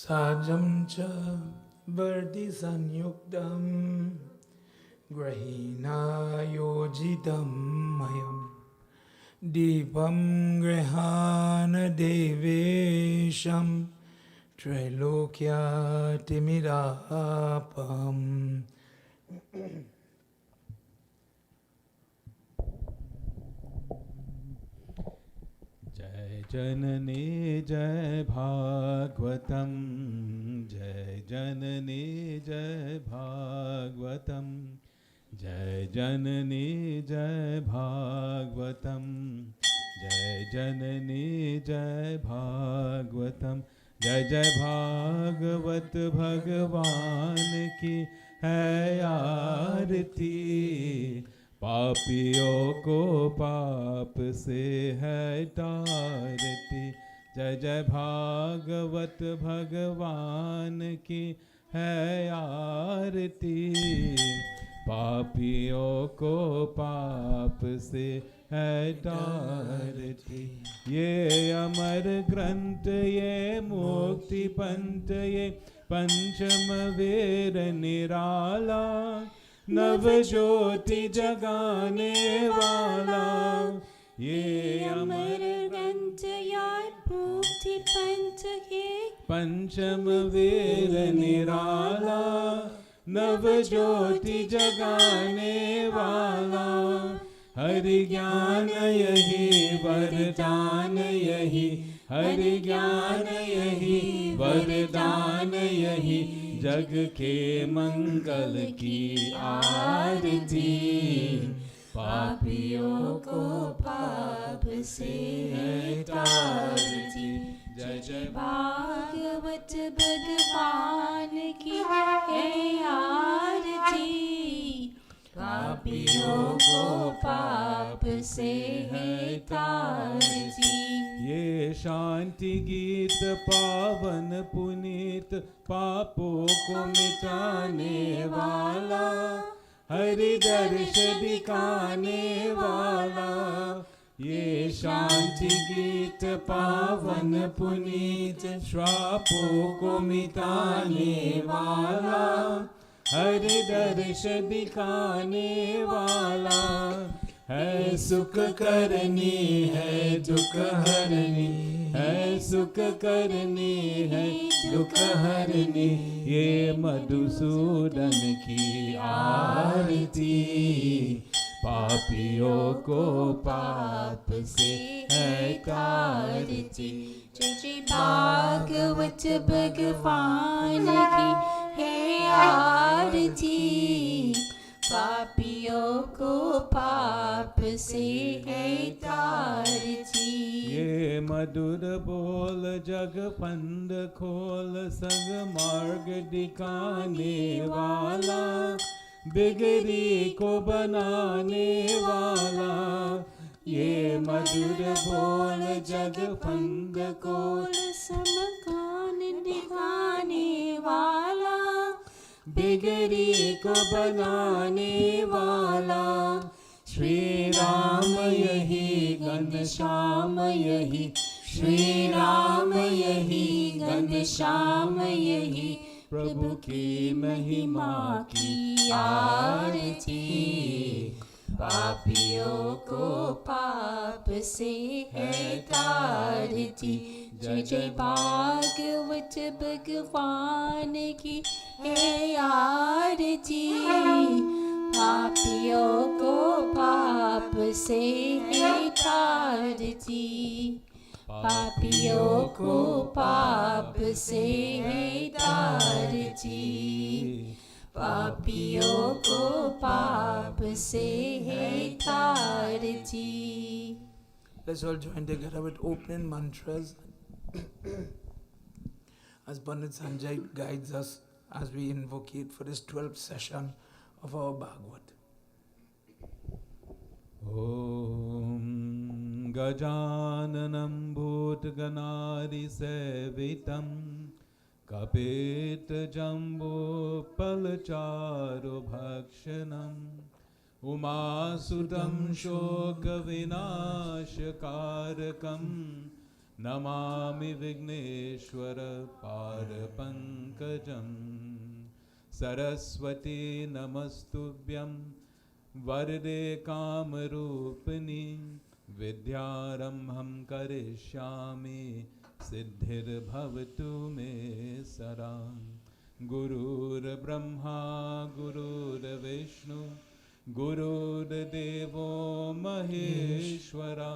Sajam cha varti sanyuktam grahina yojitam mayam Deepam grihana devesham Trailokya timirapam. जय जननी जय भागवतम जय जननी जय भागवतम जय जननी जय भागवतम जय जननी जय भागवतम जय जय भागवत भगवान की है आरती पापियों को पाप से है तारती जय जय भागवत भगवान की है आरती पापियों को पाप से है तारती ये अमर ग्रंथ ये मुक्ति पंथ ये पंचम वेर निराला नव ज्योति जगाने वाला ये अमर ग्रंथ यार मुक्ति पंथ ये पंचम वेर निराला नव ज्योति जगाने वाला हरि ज्ञान यही वरदान यही हरि ज्ञान यही वरदान यही जग के मंगल की आरती पापियों को पाप से है तारती जय जय भागवत भगवान की है आरती पापियों को पाप से है तारती ये शांति गीत पावन पुनीत पापों को मिटाने वाला हरि दर्श दिखाने वाला ये शांति गीत पावन पुनीत श्रापों को मिटाने वाला हरि दर्श दिखाने वाला है सुख करनी है दुख हरनी है सुख करनी है दुख हरनी ये मधुसूदन की आरती पापियों को पाप से है तारती जय जय भागवत भगवान की है आरती पापियों को पाप से है तारती ये मधुर बोल जग फंद खोल सग मार्ग दिखाने वाला बिगड़ी को बनाने वाला ये मधुर बोल जग फंद खोल समकान दिखाने वाला बिगड़ी को बनाने वाला श्री राम यही घनश्याम यही श्री राम यही घनश्याम यही प्रभु की महिमा की आरती पापियों को पाप से है तारती जय जय भागवत भगवान की है आरती पापियों को पाप से है तारती पापियों को पाप से है तारती पापियों को पाप से है तारती Let's all join together with opening mantras as Pandit Sanjay guides us as we invocate for this 12th session of our Bhagavad. Om Gajananam Bhutganari Sevitam Kapit Jambo Palcharo Bhakshanam Umasudam Shoka Vinashakarakam Namami Vigneshwara Padapankajam Saraswati Namastubhyam Varde Kamarupini Vidyarambham Karishyami Siddhir Bhavatu Me Saram Gurur Brahma Gurur Vishnu Gurur Devo Maheshwara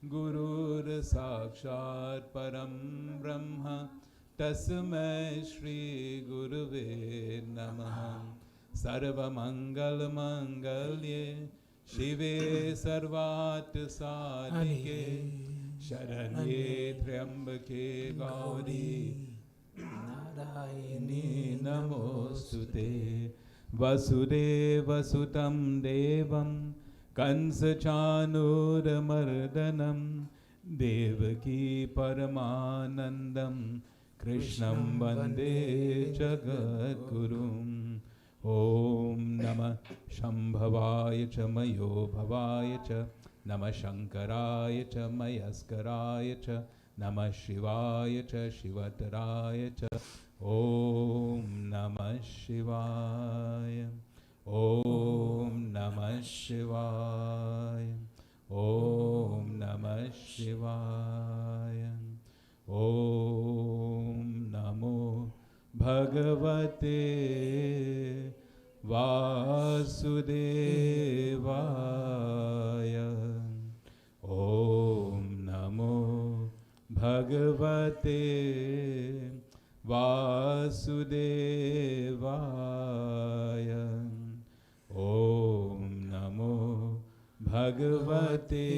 Gurur Sakshat Param Brahma Tasmai Shri Guruve Namaha Sarva Mangal Mangalye Shive Sarvat Sadike Sharanye Triambake Gauri Narayani Namostute Vasudeva Sutam Devam Kansa Chanuramardanam Devaki Paramanandam Krishnam Vande Jagadgurum Om Namah Shambhavaya Cha Mayo Bhavaya Cha Namah Shankaraya Cha Mayaskaraya Cha Namah Shivaya Cha Shivataraya Cha Om Namah Shivaya Om Namah Shivaya Om Namah Shivaya Om Namo Bhagavate Vasudevaya Om Namo Bhagavate Vasudevaya Om Namo Bhagavate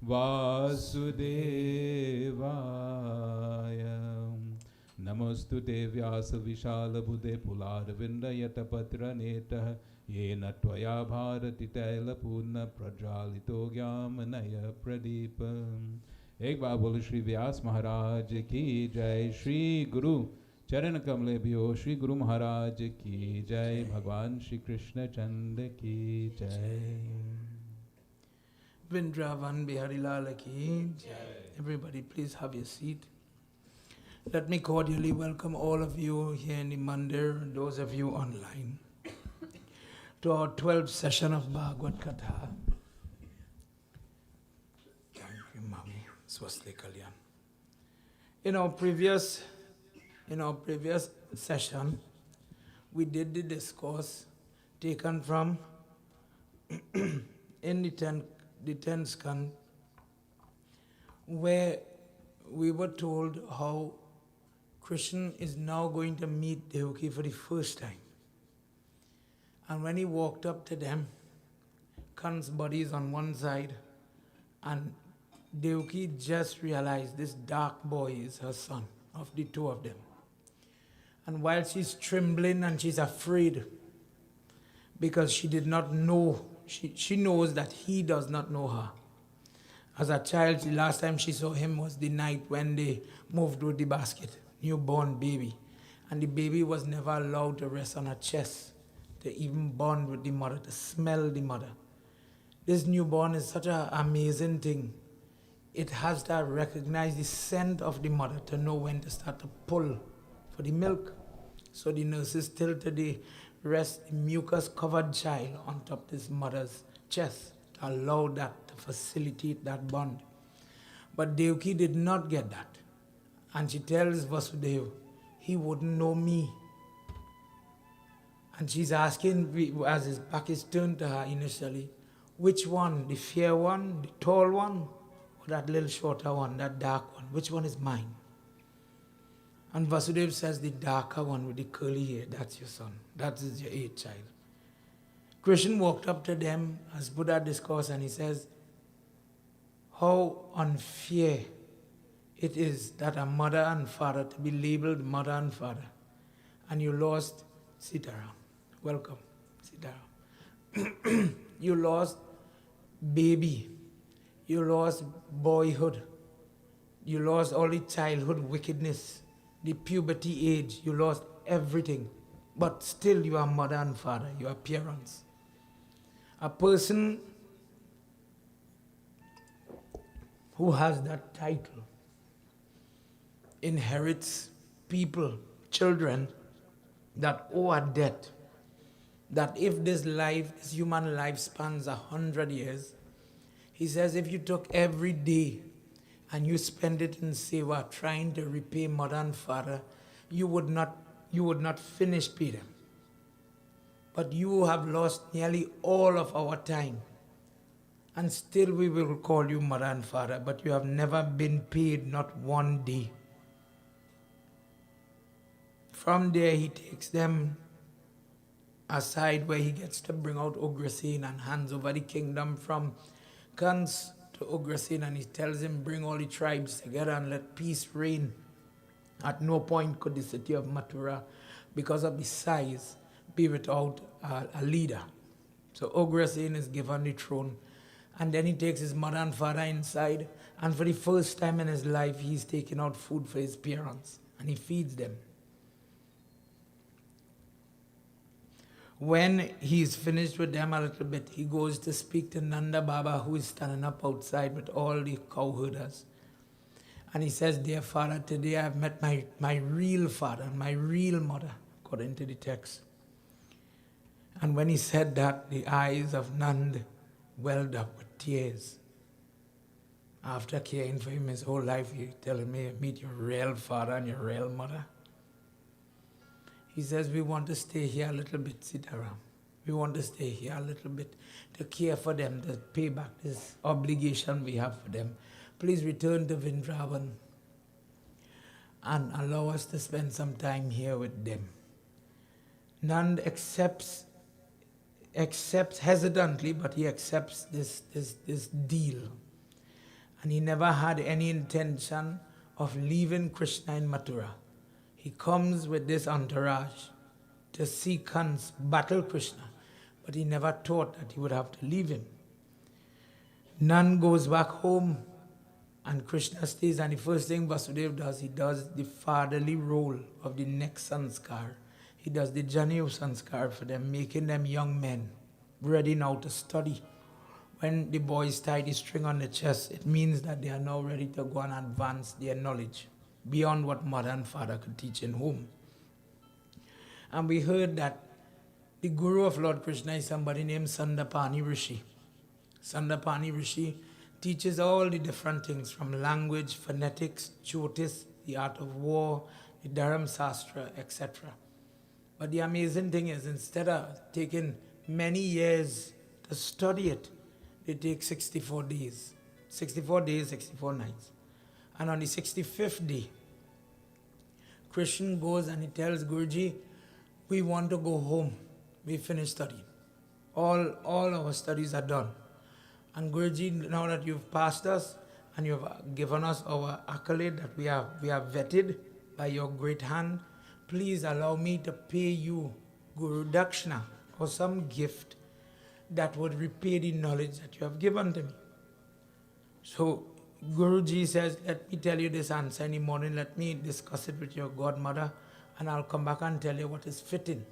Vasudevaya Namostute Vyasa Vishala Bude Puladvinda Yatapatra Netah Yena Tvaya Bharati Taila Purna Prajalito Gyamanaya Pradipam एक बार बोलो श्री व्यास महाराज की जय श्री गुरु चरण कमले भी हो श्री गुरु महाराज की जय भगवान श्री कृष्ण चंद्र की जय Vrindavan Bihari Lal ki jai. Everybody please have your seat. Let me cordially welcome all of you here in the mandir and those of you online to our 12th session of Bhagwat Katha. Thank you, Mami. Swasti Kalyan. In our previous session, we did the discourse taken from in the 10th scan, where we were told how Krishna is now going to meet Devaki for the first time. And when he walked up to them, Kan's body is on one side, and Devaki just realized this dark boy is her son, of the two of them. And while she's trembling and she's afraid, because she did not know, she knows that he does not know her. As a child, the last time she saw him was the night when they moved with the basket, newborn baby. And the baby was never allowed to rest on her chest, to even bond with the mother, to smell the mother. This newborn is such an amazing thing. It has to recognize the scent of the mother to know when to start to pull for the milk. So the nurses tilted the rest the mucus-covered child on top of his mother's chest to allow that, to facilitate that bond. But Devaki did not get that. And she tells Vasudeva, he wouldn't know me. And she's asking, as his back is turned to her initially, which one, the fair one, the tall one, or that little shorter one, that dark one, which one is mine? And Vasudeva says, the darker one with the curly hair, that's your son. That is your 8th child. Krishna walked up to them as Buddha discourse, and he says, how unfair it is that a mother and father to be labeled mother and father. And you lost Sitaram. Welcome, Sitaram. You lost baby. You lost boyhood. You lost all the childhood wickedness, the puberty age. You lost everything. But still you are mother and father, your appearance. A person who has that title inherits people, children, that owe a debt, that if this human life spans 100 years, he says if you took every day and you spend it in seva trying to repay mother and father, you would not finish pay them. But you have lost nearly all of our time, and still we will call you mother and father, but you have never been paid, not one day. From there, he takes them aside where he gets to bring out Ugrasen and hands over the kingdom from Kans to Ugrasen, and he tells him, bring all the tribes together and let peace reign. At no point could the city of Mathura, because of the size, be without a leader. So Ugrasen is given the throne, and then he takes his mother and father inside, and for the first time in his life, he's taking out food for his parents, and he feeds them. When he's finished with them a little bit, he goes to speak to Nanda Baba, who is standing up outside with all the cowherders. And he says, dear father, today I've met my real father, my real mother, according to the text. And when he said that, the eyes of Nand welled up with tears. After caring for him his whole life, you telling me, meet your real father and your real mother. He says, we want to stay here a little bit, Sitaram. We want to stay here a little bit to care for them, to pay back this obligation we have for them. Please return to Vrindavan and allow us to spend some time here with them. Nand accepts hesitantly, but he accepts this deal. And he never had any intention of leaving Krishna in Mathura. He comes with this entourage to see Kans battle Krishna, but he never thought that he would have to leave him. Nand goes back home, and Krishna stays, and the first thing Vasudeva does, he does the fatherly role of the next sanskar. He does the Janayu sanskar for them, making them young men, ready now to study. When the boys tie the string on the chest, it means that they are now ready to go and advance their knowledge beyond what mother and father could teach in home. And we heard that the guru of Lord Krishna is somebody named Sandapani Rishi. Sandapani Rishi teaches all the different things from language, phonetics, Jyotis, the art of war, the Dharam Sastra, etc. But the amazing thing is, instead of taking many years to study it, they take 64 days. 64 days, 64 nights. And on the 65th day, Krishna goes and he tells Guruji, we want to go home. We finished studying. All our studies are done. And Guruji, now that you've passed us and you've given us our accolade that we are vetted by your great hand, please allow me to pay you Guru Dakshina or some gift that would repay the knowledge that you have given to me. So Guruji says, let me tell you this answer in the morning, let me discuss it with your godmother, and I'll come back and tell you what is fitting.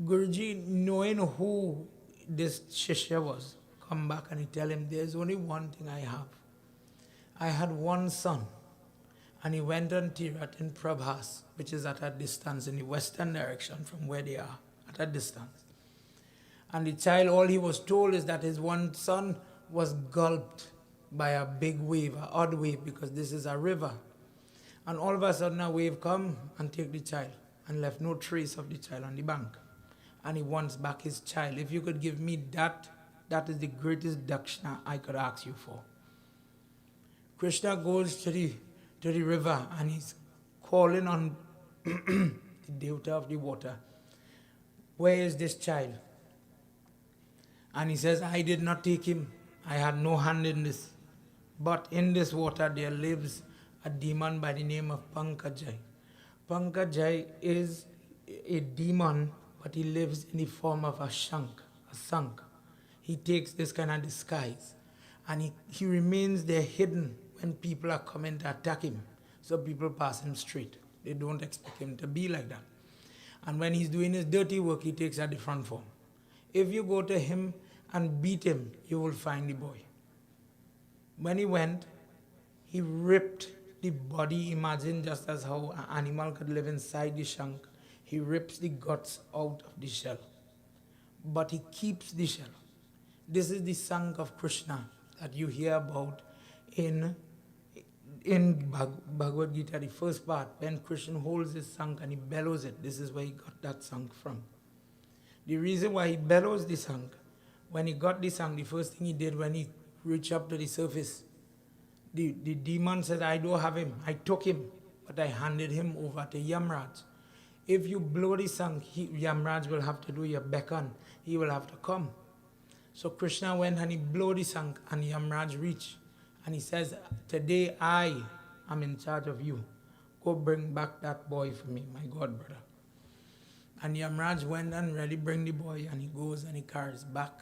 Guruji, knowing who this Shishya was, come back and he tell him, there's only one thing I have. I had one son, and he went on Tirat in Prabhas, which is at a distance in the western direction from where they are, at a distance. And the child, all he was told is that his one son was gulped by a big wave, an odd wave, because this is a river. And all of a sudden a wave come and take the child and left no trace of the child on the bank. And he wants back his child. If you could give me that, that is the greatest dakshina I could ask you for. Krishna goes to the river and he's calling on the Devta of the water. Where is this child? And he says, I did not take him. I had no hand in this. But in this water there lives a demon by the name of Pankajai. Pankajai is a demon, but he lives in the form of a sank. He takes this kind of disguise. And he remains there hidden when people are coming to attack him. So people pass him straight. They don't expect him to be like that. And when he's doing his dirty work, he takes a different form. If you go to him and beat him, you will find the boy. When he went, he ripped the body. Imagine just as how an animal could live inside the shank. He rips the guts out of the shell. But he keeps the shell. This is the shank of Krishna that you hear about in Bhagwat Gita, the first part, when Krishna holds his shank and he bellows it. This is where he got that shank from. The reason why he bellows the shank, when he got the shank, the first thing he did when he reached up to the surface, the demon said, I don't have him. I took him, but I handed him over to Yamraj. If you blow the shank, Yamraj will have to do your beckon. He will have to come. So Krishna went and he blew the shank, and Yamraj reached. And he says, today I am in charge of you. Go bring back that boy for me, my god brother. And Yamraj went and really bring the boy, and he goes and he carries back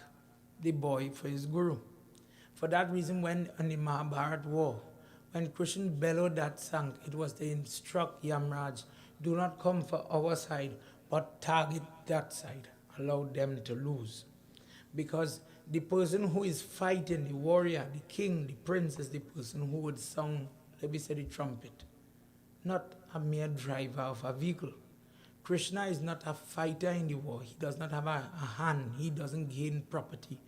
the boy for his guru. For that reason, when in the Mahabharata war, when Krishna bellowed that shank, it was to instruct Yamraj, do not come for our side, but target that side. Allow them to lose. Because the person who is fighting, the warrior, the king, the prince, is the person who would sound, let me say, the trumpet. Not a mere driver of a vehicle. Krishna is not a fighter in the war. He does not have a hand. He doesn't gain property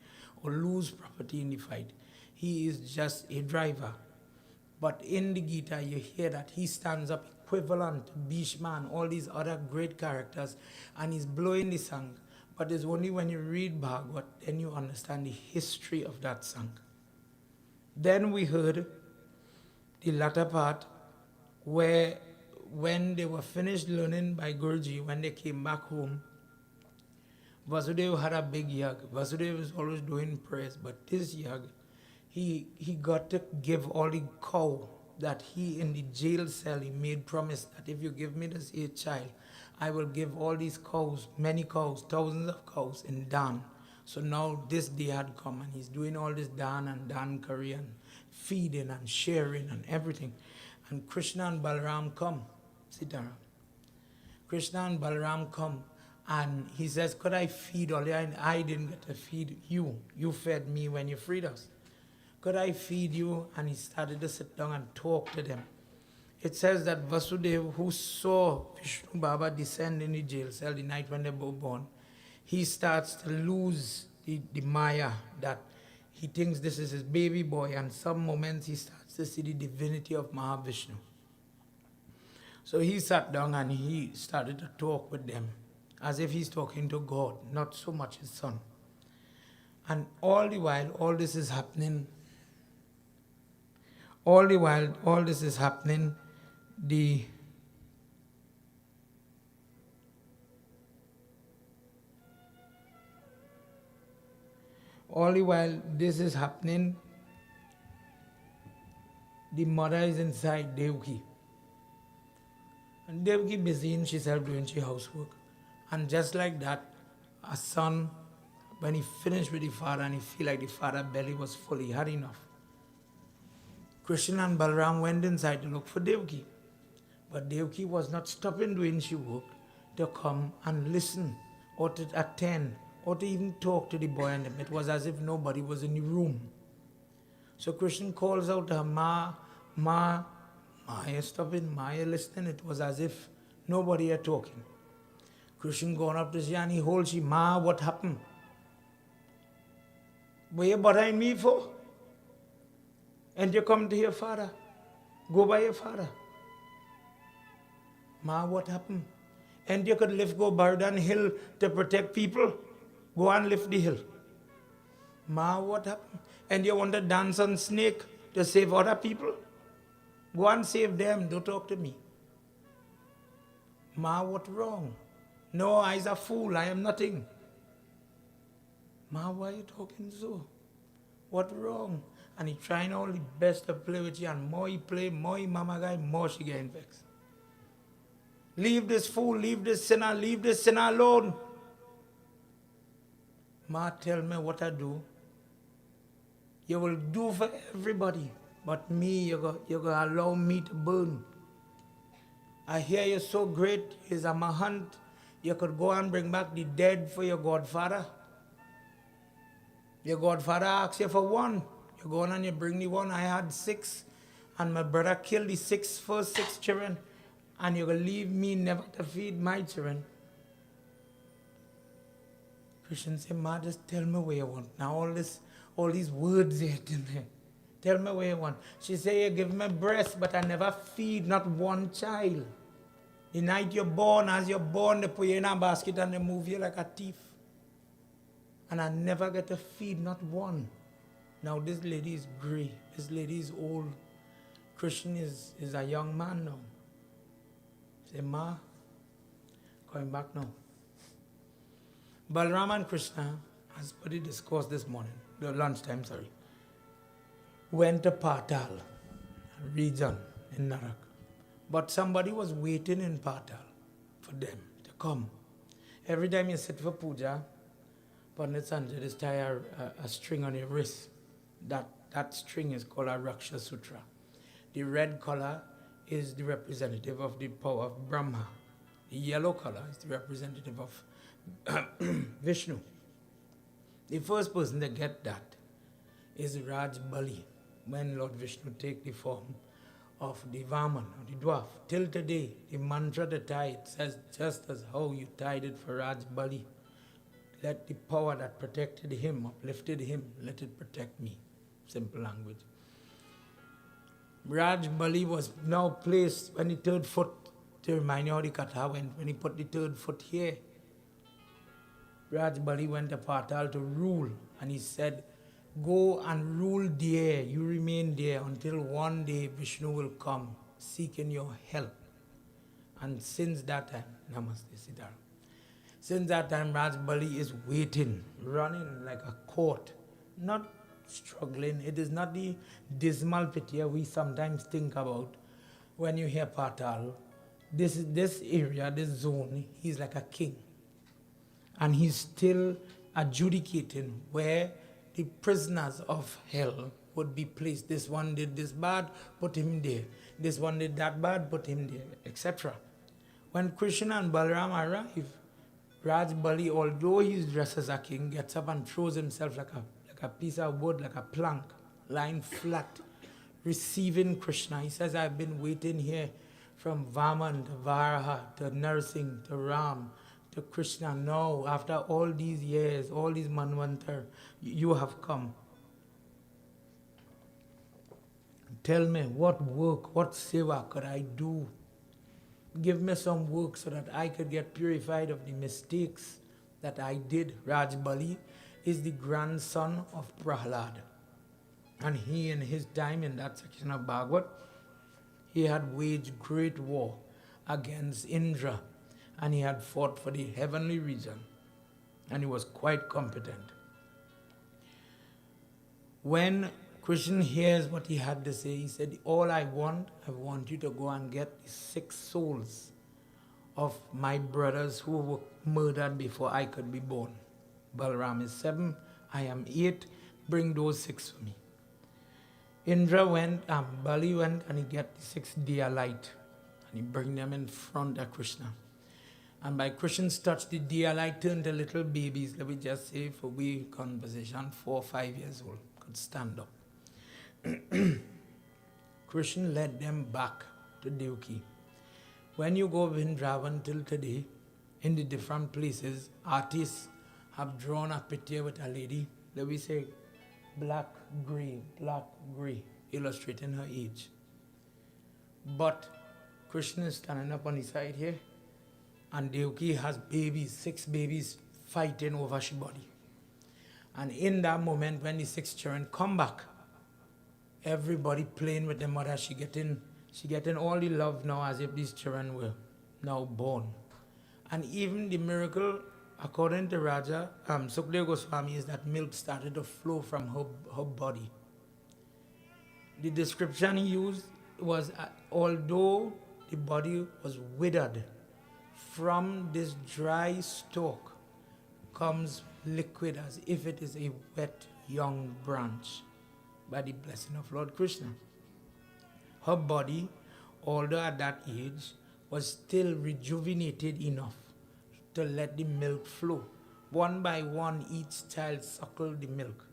or lose property in the fight. He is just a driver. But in the Gita, you hear that he stands up equivalent to Bhishma and all these other great characters, and he's blowing the shank. But it's only when you read Bhagavad, then you understand the history of that shank. Then we heard the latter part where when they were finished learning by Guruji, when they came back home, Vasudeva had a big yag. Vasudeva was always doing prayers, but this yag, he got to give all the cow that he in the jail cell, he made promise that if you give me this 8th child, I will give all these cows, many cows, thousands of cows in Dan. So now this day had come, and he's doing all this Dan and Dan curry and feeding and sharing and everything. And Krishna and Balaram come. Sitaram. Krishna and Balaram come, and he says, could I feed all you? I didn't get to feed you. You fed me when you freed us. Could I feed you? And he started to sit down and talk to them. It says that Vasudeva, who saw Vishnu Baba descend in the jail cell the night when they were born, he starts to lose the Maya, that he thinks this is his baby boy, and some moments he starts to see the divinity of Mahavishnu. So he sat down and he started to talk with them as if he's talking to God, not so much his son. And all the while, all this is happening, the mother is inside Devaki. And Devaki busy in herself doing her housework. And just like that, a son, when he finished with the father and he feel like the father's belly was full, he had enough. Krishna and Balaram went inside to look for Devaki. But Devaki was not stopping doing her work to come and listen or to attend or to even talk to the boy and them. It was as if nobody was in the room. So Krishna calls out to her, Ma, you're stopping, Ma, you're listening. It was as if nobody are talking. Krishna gone up to her and he holds her, Ma, what happened? What are you bothering me for? And you come to your father. Go by your father. Ma, what happened? And you could go Bardhan Hill to protect people. Go and lift the hill. Ma, what happened? And you want to dance on snake to save other people? Go and save them. Don't talk to me. Ma, what wrong? No, I's a fool. I am nothing. Ma, why are you talking so? What wrong? And he trying all the best to play with you, and more he play, more he mama guy, more she getting vexed. Leave this fool, leave this sinner alone. Ma, tell me what I do. You will do for everybody, but me, you're going to allow me to burn. I hear you're so great, is a mahant. You could go and bring back the dead for your godfather. Your godfather asks you for one. You go on and you bring the one. I had 6, and my brother killed the first 6 children, and you're going to leave me never to feed my children. Christian say, Ma, just tell me where you want. Now all these words there in there. Tell me where you want. She say, you give me breast, but I never feed not one child. The night you're born, as you're born, they put you in a basket and they move you like a thief. And I never get to feed not one. Now this lady is gray. This lady is old. Christian is a young man now. Say, Ma, going back now. Balaram and Krishna, as per the discourse this morning, the lunchtime, went to Patal, region in Narak. But somebody was waiting in Patal for them to come. Every time you sit for puja, Pandit Sanjay just tie a string on your wrist. That string is called a Raksha Sutra. The red color is the representative of the power of Brahma. The yellow color is the representative of Vishnu. The first person to get that is Raj Bali, when Lord Vishnu take the form of the Vaman, or the dwarf. Till today, the mantra to tie it says, just as how you tied it for Raj Bali, let the power that protected him, uplifted him, let it protect me. Simple language. Raj Bali was now placed when the 3rd foot, to remind you how the katha went, when he put the 3rd foot here, Raj Bali went to Patal to rule, and he said, go and rule there, you remain there until one day Vishnu will come seeking your help. And since that time, Namaste Siddhar, since that time Raj Bali is waiting, running like a court, not struggling. It is not the dismal picture we sometimes think about when you hear Patal. This area, this zone, he's like a king. And he's still adjudicating where the prisoners of hell would be placed. This one did this bad, put him there. This one did that bad, put him there, etc. When Krishna and Balaram arrive, Raj Bali, although he's dressed as a king, gets up and throws himself like a piece of wood, like a plank, lying flat, receiving Krishna. He says, I've been waiting here from Vaman to Varaha to Narsingh to Ram to Krishna. Now, after all these years, all these manvantar, you have come. Tell me, what work, what seva could I do? Give me some work so that I could get purified of the mistakes that I did. Raj Bali is the grandson of Prahlad. And he, in his time, in that section of Bhagwat, he had waged great war against Indra, and he had fought for the heavenly region, and he was quite competent. When Krishna hears what he had to say, he said, all I want you to go and get the 6 souls of my brothers who were murdered before I could be born. Balaram is 7, I am 8, bring those 6 for me. Indra went, Bali went, and he get the 6 deer light, and he bring them in front of Krishna. And by Krishna's touch, the deer light turned to little babies, let me just say for we conversation, 4 or 5 years old, could stand up. Krishna led them back to Devaki. When you go Vrindavan till today, in the different places, artists have drawn a picture with a lady, let me say, black, grey, illustrating her age. But Krishna is standing up on the side here, and Devaki has babies, 6 babies fighting over her body. And in that moment, when the 6 children come back, everybody playing with the mother, she getting all the love now as if these children were now born. And even the miracle, according to Raja Sukadeva Goswami, is that milk started to flow from her body. The description he used was, although the body was withered, from this dry stalk comes liquid as if it is a wet young branch by the blessing of Lord Krishna. Her body, although at that age, was still rejuvenated enough to let the milk flow. One by one, each child suckled the milk.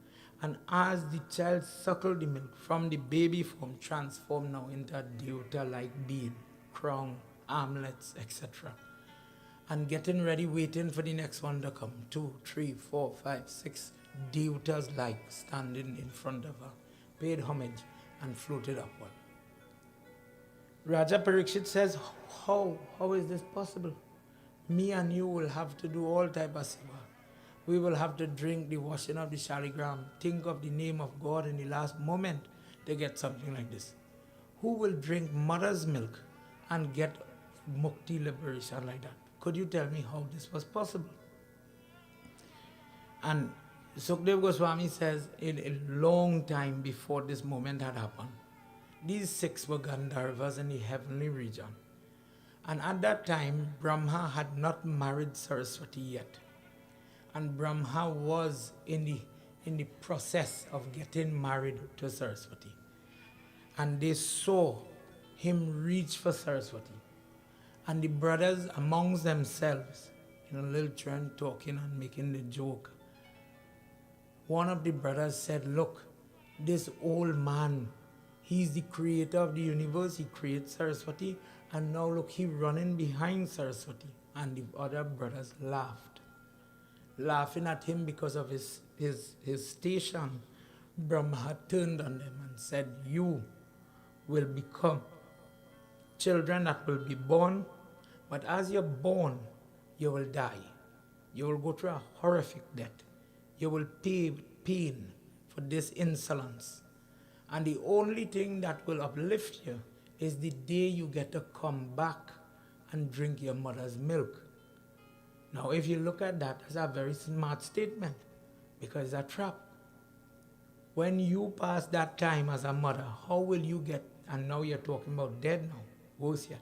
And as the child suckled the milk from the baby form, transformed now into a deuter-like being, crown, armlets, etc. And getting ready, waiting for the next one to come. 2, 3, 4, 5, 6 deuters like standing in front of her, paid homage and floated upward. Raja Parikshit says, how is this possible? Me and you will have to do all type of seva. We will have to drink the washing of the shaligram, think of the name of God in the last moment to get something like this. Who will drink mother's milk and get mukti, liberation like that? Could you tell me how this was possible? And Sukdev Goswami says, in a long time before this moment had happened, these 6 were Gandharvas in the heavenly region. And at that time, Brahma had not married Saraswati yet. And Brahma was in the process of getting married to Saraswati. And they saw him reach for Saraswati. And the brothers amongst themselves, in a little turn, talking and making the joke. One of the brothers said, look, this old man, he's the creator of the universe, he creates Saraswati, and now look, he's running behind Saraswati. And the other brothers laughed. Laughing at him because of his station, Brahma turned on them and said, you will become children that will be born, but as you're born, you will die. You will go through a horrific death. You will pay pain for this insolence. And the only thing that will uplift you is the day you get to come back and drink your mother's milk. Now, if you look at that, that's a very smart statement, because it's a trap. When you pass that time as a mother, how will you get, and now you're talking about dead now, worse yet,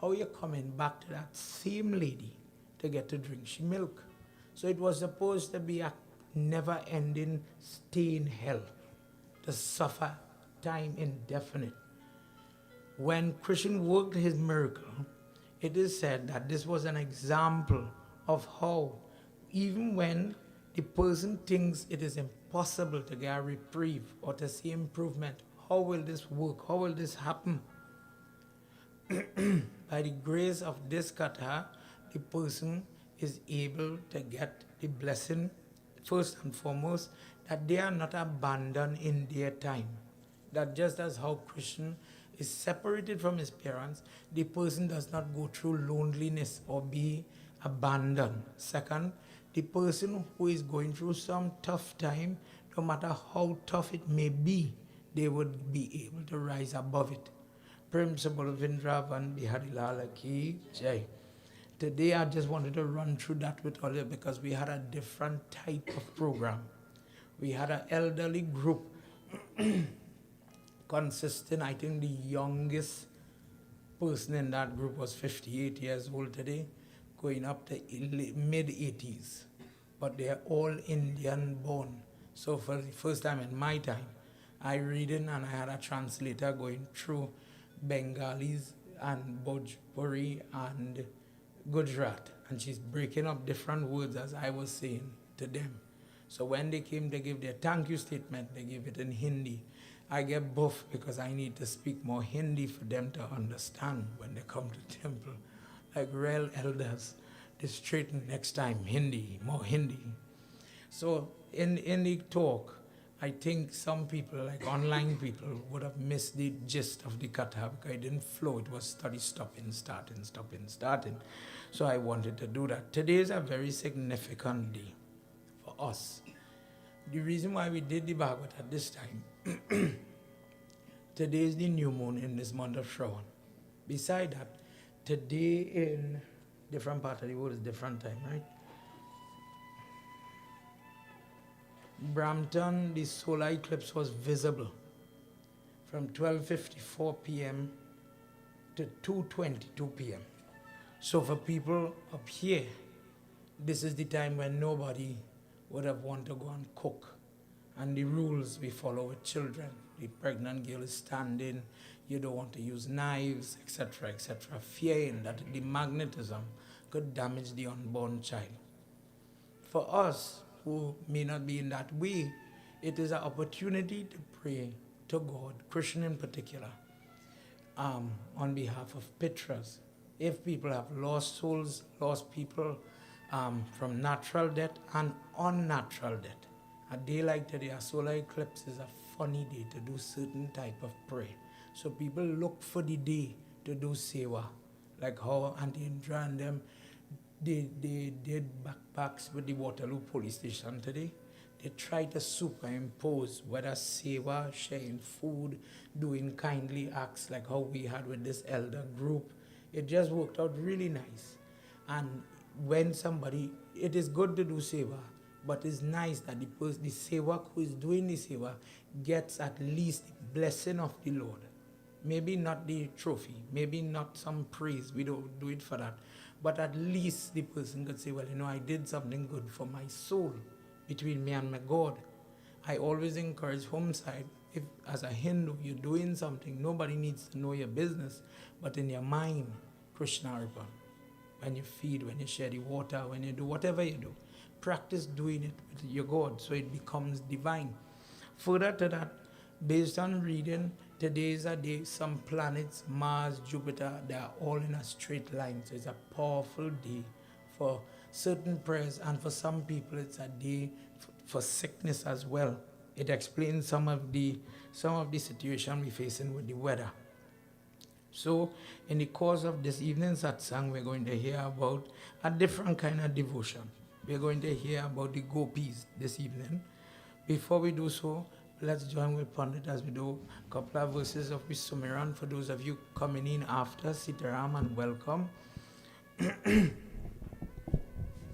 how are you coming back to that same lady to get to drink she milk? So it was supposed to be a never-ending stay in hell, to suffer time indefinite. When Krishna worked his miracle, it is said that this was an example of how, even when the person thinks it is impossible to get a reprieve or to see improvement, how will this work? How will this happen? By the grace of this katha, the person is able to get the blessing, first and foremost, that they are not abandoned in their time. That just as how Krishna is separated from his parents, the person does not go through loneliness or be abandoned. Second, the person who is going through some tough time, no matter how tough it may be, they would be able to rise above it. Principal Vrindavan Bihari Lala Ki Jai. Today I just wanted to run through that with all you because we had a different type of program. We had an elderly group consisting, I think the youngest person in that group was 58 years old today, going up to mid-80s. But they're all Indian born. So for the first time in my time, I reading and I had a translator going through Bengalis and Bhojpuri and Gujarat. And she's breaking up different words as I was saying to them. So when they came to give their thank you statement, they gave it in Hindi. I get buff because I need to speak more Hindi for them to understand when they come to temple. Like real elders, they straighten next time, Hindi, more Hindi. So in the talk, I think some people, like online people, would have missed the gist of the katha because it didn't flow. It was study, stopping, starting, stopping, starting. So I wanted to do that. Today is a very significant day for us. The reason why we did the Bhagavad at this time, today is the new moon in this month of Shravan. Beside that, today in different part of the world is different time, right? Brampton, the solar eclipse was visible from 12:54 p.m. to 2:22 p.m. So for people up here, this is the time when nobody would have wanted to go and cook. And the rules we follow with children. The pregnant girl is standing, you don't want to use knives, etc., etc., fearing that the magnetism could damage the unborn child. For us, who may not be in that way, it is an opportunity to pray to God, Christian in particular, on behalf of Pitras. If people have lost souls, lost people from natural death and unnatural death. A day like today, a solar eclipse is a funny day to do certain type of prayer. So people look for the day to do seva, like how Auntie Indra and them, they did backpacks with the Waterloo police station today. They try to superimpose whether seva, sharing food, doing kindly acts like how we had with this elder group. It just worked out really nice. And when somebody, it is good to do seva, but it's nice that the sevak who is doing the seva gets at least the blessing of the Lord. Maybe not the trophy, maybe not some praise, we don't do it for that. But at least the person could say, well, you know, I did something good for my soul, between me and my God. I always encourage home side, if as a Hindu you're doing something, nobody needs to know your business, but in your mind, Krishna Arpan. When you feed, when you share the water, when you do whatever you do, practice doing it with your God so it becomes divine. Further to that, based on reading, today is a day, some planets, Mars, Jupiter, they are all in a straight line. So it's a powerful day for certain prayers, and for some people it's a day for sickness as well. It explains some of the situation we're facing with the weather. So in the course of this evening's satsang, we're going to hear about a different kind of devotion. We're going to hear about the gopis this evening. Before we do so, let's join with Pandit as we do a couple of verses of Visumiran for those of you coming in after. Sitaram and welcome.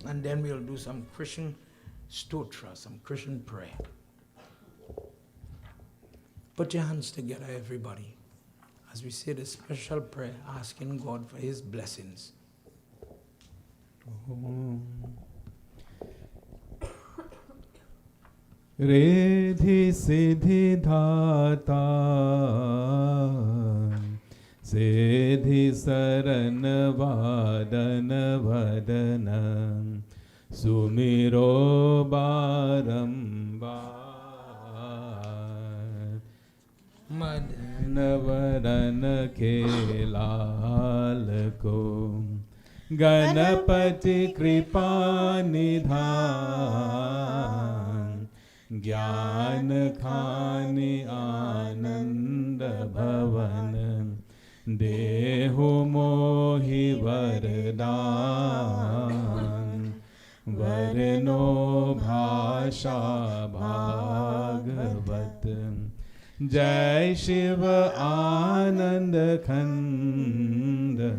And then we'll do some Christian stotra, some Christian prayer. Put your hands together, everybody, as we say the special prayer, asking God for His blessings. Redhi Siddhi Dhata Siddhi Sarana Vadana Vadana Sumiro Barambar Madana Kelal Ko Ganapati Kripa Nidhan Jnana Khani Ananda Bhavan Dehu Mohi Vardhan Varno Bhasha Bhagavat Jai Shiva Ananda Khanda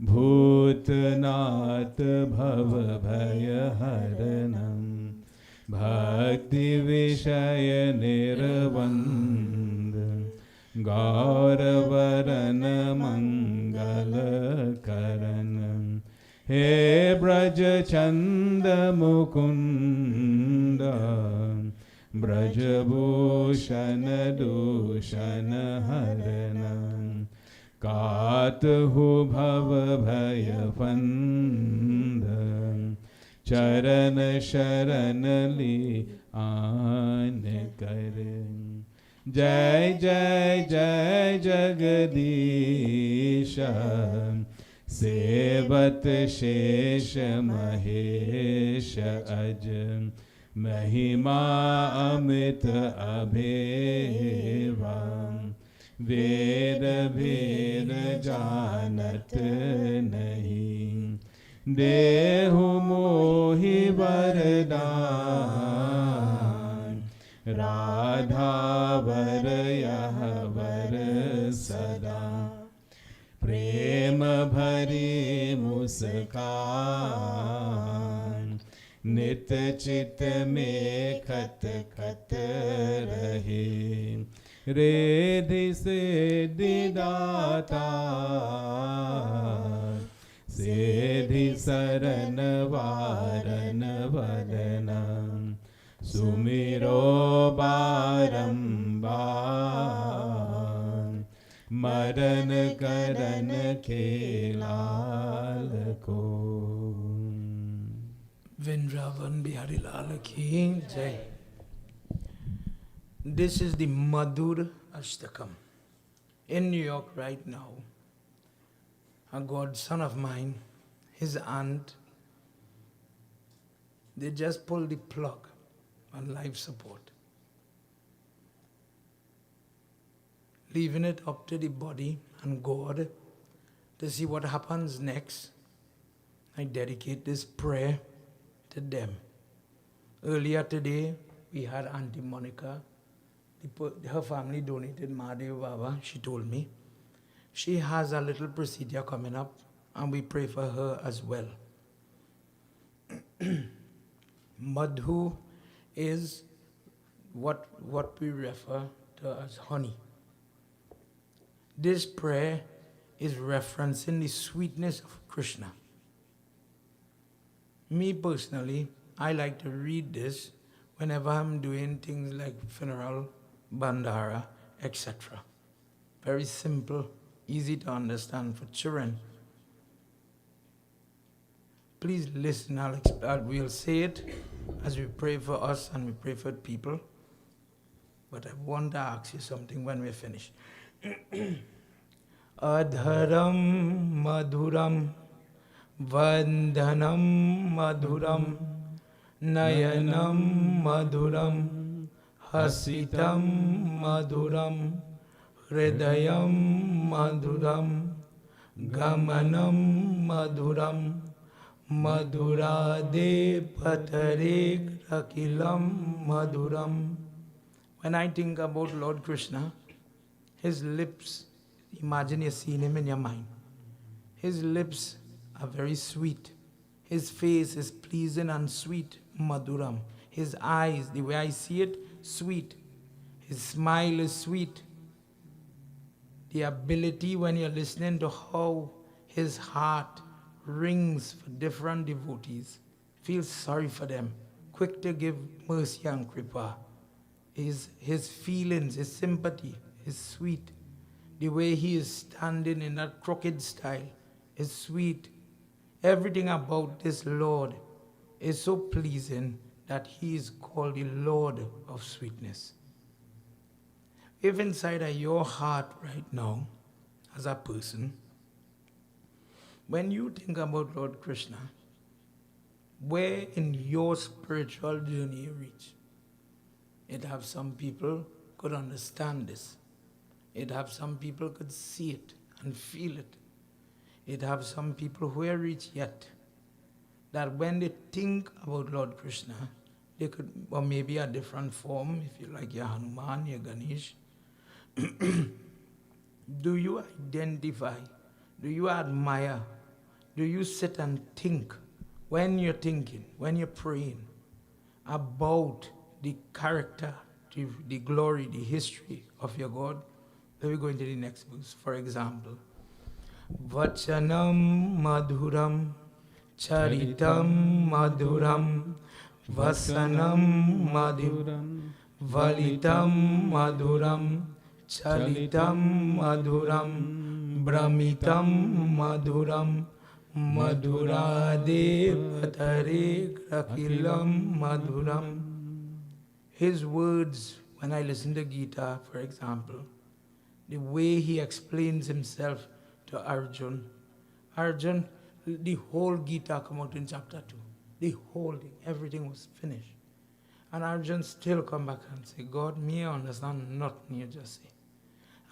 Bhutnath Bhava Bhaya Haranam Bhakti Vishaya Nirvand Gauravarana Mangala Karanam He Braja Chanda Mukunda Braja Bhushana Dushana Haranam Katahu Bhava Bhaya Vandam Charana Sharanali Aane Karen Jai Jai Jai Jagadisha Sevat Shesha Mahesha Ajam Mahima Amita Abhevam Veda Veda Janat Nahi Dehu Mohi Vardhan Radha Varaya Var Sada Prema Bhari Muskan Nit Chit Me Khat Khat Rahe Redhi Siddhi Data Siddhi Sarana Varana Vadana Sumiro Barambar Madan Karan Kelal Ko. Vrindavan Bihari Lal Ki Jai. This is the Madhur Ashtakam. In New York right now, a godson of mine, his aunt, they just pulled the plug on life support, leaving it up to the body and God to see what happens next. I dedicate this prayer to them. Earlier today, we had Auntie Monica. Her family donated Mahadev Baba, she told me. She has a little procedure coming up, and we pray for her as well. Madhu is what we refer to as honey. This prayer is referencing the sweetness of Krishna. Me personally, I like to read this whenever I'm doing things like funeral, bandara, etc. Very simple, easy to understand for children. Please listen, we'll say it as we pray for us and we pray for people. But I want to ask you something when we're finished. Adharam madhuram vandhanam madhuram nayanam madhuram hasitam madhuram hridayam madhuram gamanam madhuram madhurade patare rakilam madhuram. When I think about Lord Krishna, his lips, imagine you're seeing him in your mind. His lips are very sweet. His face is pleasing and sweet, madhuram. His eyes, the way I see it, sweet. His smile is sweet. The ability when you're listening to how his heart rings for different devotees, feel sorry for them, quick to give mercy and kripa. His feelings, his sympathy is sweet. The way he is standing in that crooked style is sweet. Everything about this Lord is so pleasing that he is called the Lord of sweetness. If inside of your heart right now, as a person, when you think about Lord Krishna, where in your spiritual journey you reach? It have some people could understand this. It have some people could see it and feel it. It have some people who are reached yet, that when they think about Lord Krishna, they could, or maybe a different form, if you like your Hanuman, your Ganesh. Do you identify? Do you admire? Do you sit and think when you're thinking, when you're praying about the character, the glory, the history of your God? Let me go into the next verse. For example, Vachanam madhuram charitam madhuram vasanam madhuram valitam madhuram chalitam madhuram brahmitam madhuram madhurade patare krakilam madhuram. His words, when I listen to Gita, for example, the way he explains himself to Arjun. Arjun, the whole Gita come out in chapter 2. The whole thing, everything was finished. And Arjun still come back and say, God, me I understand nothing you just say.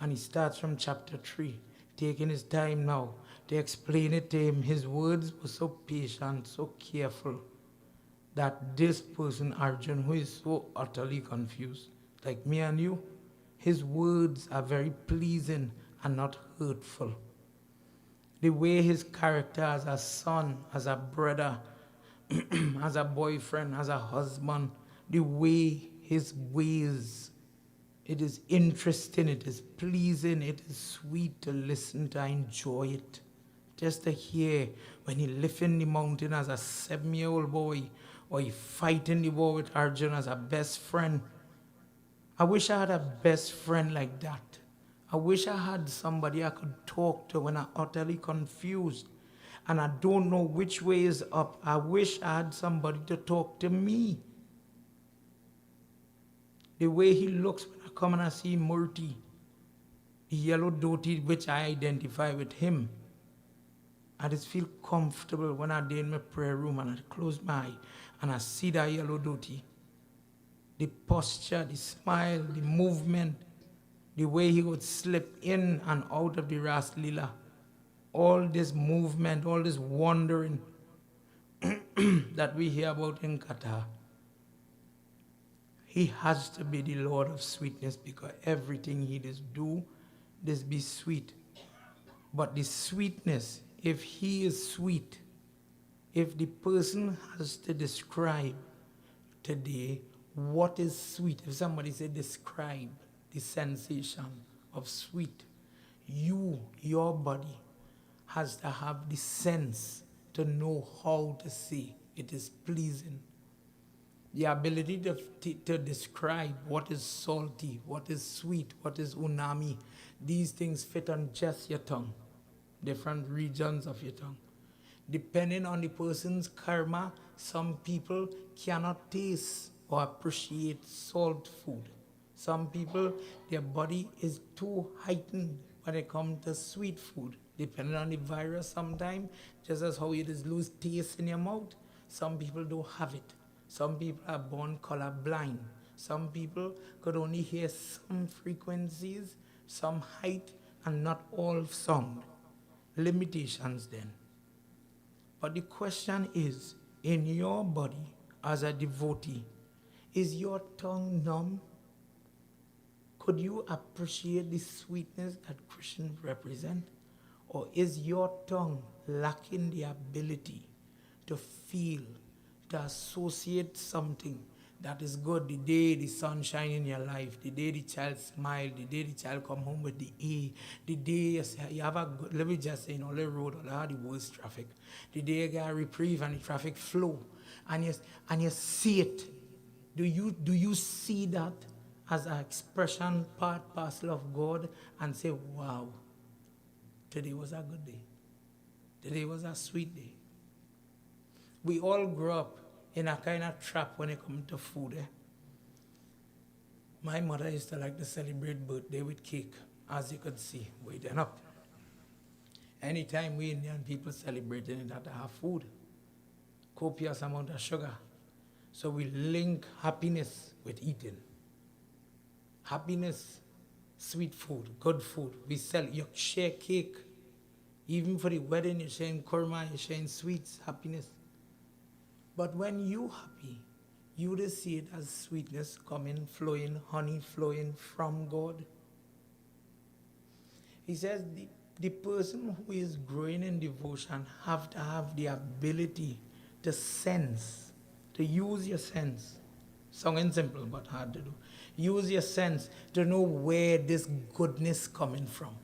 And he starts from chapter 3, taking his time now to explain it to him. His words were so patient, so careful, that this person, Arjun, who is so utterly confused, like me and you, his words are very pleasing and not hurtful. The way his character as a son, as a brother, as a boyfriend, as a husband, the way his ways, it is interesting, it is pleasing, it is sweet to listen to, I enjoy it. Just to hear when he lifting the mountain as a 7-year-old boy, or he fighting the war with Arjun as a best friend. I wish I had a best friend like that. I wish I had somebody I could talk to when I'm utterly confused and I don't know which way is up. I wish I had somebody to talk to me. The way he looks when I come and I see Murti, the yellow dhoti which I identify with him. I just feel comfortable when I'm in my prayer room and I close my eye and I see that yellow dhoti. The posture, the smile, the movement, the way he would slip in and out of the Ras Lila. All this movement, all this wandering that we hear about in Qatar. He has to be the Lord of sweetness because everything he does do, this be sweet. But the sweetness, if he is sweet, if the person has to describe today what is sweet, if somebody said describe the sensation of sweet, your body has to have the sense to know how to say it is pleasing. The ability to describe what is salty, what is sweet, what is umami. These things fit on just your tongue, different regions of your tongue. Depending on the person's karma, some people cannot taste or appreciate salt food. Some people, their body is too heightened when it comes to sweet food. Depending on the virus sometimes, just as how you just lose taste in your mouth, some people don't have it. Some people are born colorblind. Some people could only hear some frequencies, some height, and not all sound. Limitations then. But the question is, in your body as a devotee, is your tongue numb? Could you appreciate the sweetness that Krishna represents? Or is your tongue lacking the ability to feel, to associate something that is good? The day the sun shines in your life, the day the child smiles, the day the child come home with the A, the day you have a good, let me just say, in all the road, all the worst traffic, the day you get a reprieve and the traffic flow, and you see it. Do you see that as an expression, part, parcel of God, and say, wow, today was a good day. Today was a sweet day. We all grew up in a kind of trap when it comes to food. My mother used to like to celebrate birthday with cake, as you could see, waiting up. Anytime we Indian people celebrating it, had to have food, copious amount of sugar. So we link happiness with eating. Happiness, sweet food, good food. We sell, you share cake. Even for the wedding, you're sharing korma, you're sharing sweets, happiness. But when you happy, you just see it as sweetness coming, flowing, honey flowing from God. He says the person who is growing in devotion have to have the ability to sense, to use your sense. Sounding simple, but hard to do. Use your sense to know where this goodness coming from.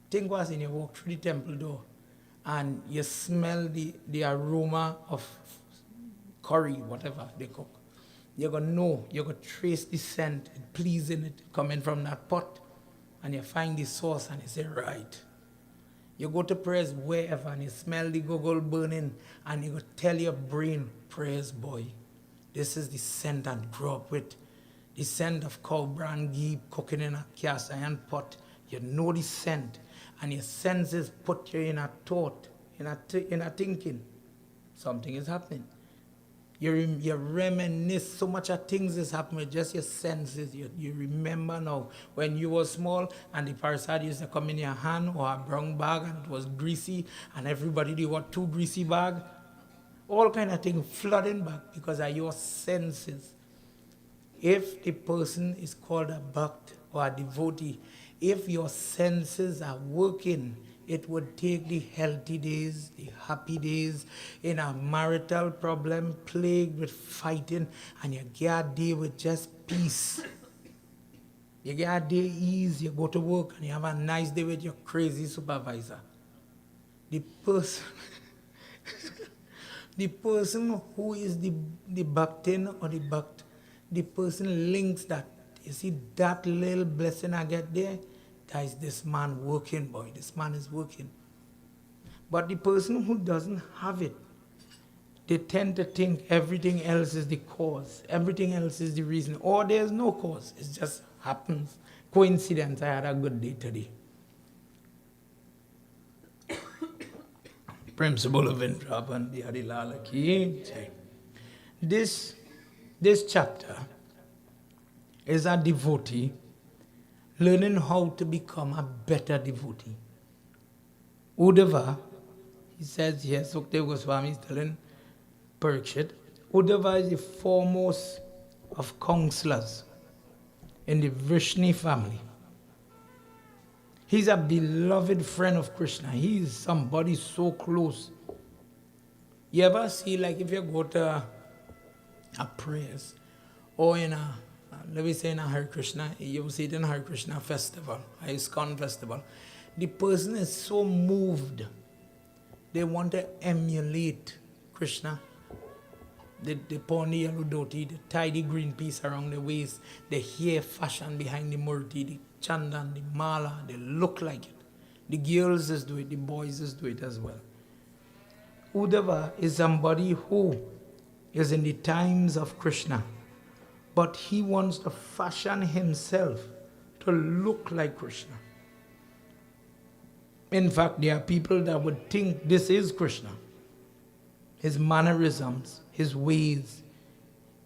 Think was in you walk through the temple door and you smell the aroma of curry, whatever they cook. You're going to know, you're going to trace the scent, pleasing it coming from that pot. And you find the sauce and you say, right. You go to prayers wherever and you smell the goggle burning and you go tell your brain, prayers boy, this is the scent I grew up with. The scent of cow brand ghee cooking in a cast iron pot. You know the scent. And your senses put you in a thought, in a thinking. Something is happening. You reminisce so much of things is happening with just your senses. You remember now when you were small and the parasite used to come in your hand or a brown bag and it was greasy and everybody did what 2 greasy bag. All kind of things flooding back because of your senses. If the person is called a bhakt or a devotee, if your senses are working, it would take the healthy days, the happy days, in a marital problem plagued with fighting, and you get a day with just peace. You get a day ease, you go to work, and you have a nice day with your crazy supervisor. The person who is the bhaktin or the bhakt, the person links that. You see that little blessing I get there? That is this man working, boy. This man is working. But the person who doesn't have it, they tend to think everything else is the cause, everything else is the reason, or there's no cause. It just happens. Coincidence, I had a good day today. Principle of Indrapan, the Adilala Ki. This chapter is a devotee learning how to become a better devotee. Uddhava, he says, yes, Sukdev Goswami is telling Parikshit, Uddhava is the foremost of counselors in the Vrishni family. He's a beloved friend of Krishna. He is somebody so close. You ever see, like, if you go to a prayers or in a, let me say in a Hare Krishna, you see it in a Hare Krishna festival, a ISKCON festival, the person is so moved. They want to emulate Krishna. They put on the yellow dhoti, they tie the green piece around the waist, the hair fashion behind the murti, the chandan, the mala, they look like it. The girls just do it, the boys just do it as well. Uddhava is somebody who is in the times of Krishna, but he wants to fashion himself to look like Krishna. In fact, there are people that would think this is Krishna. His mannerisms, his ways,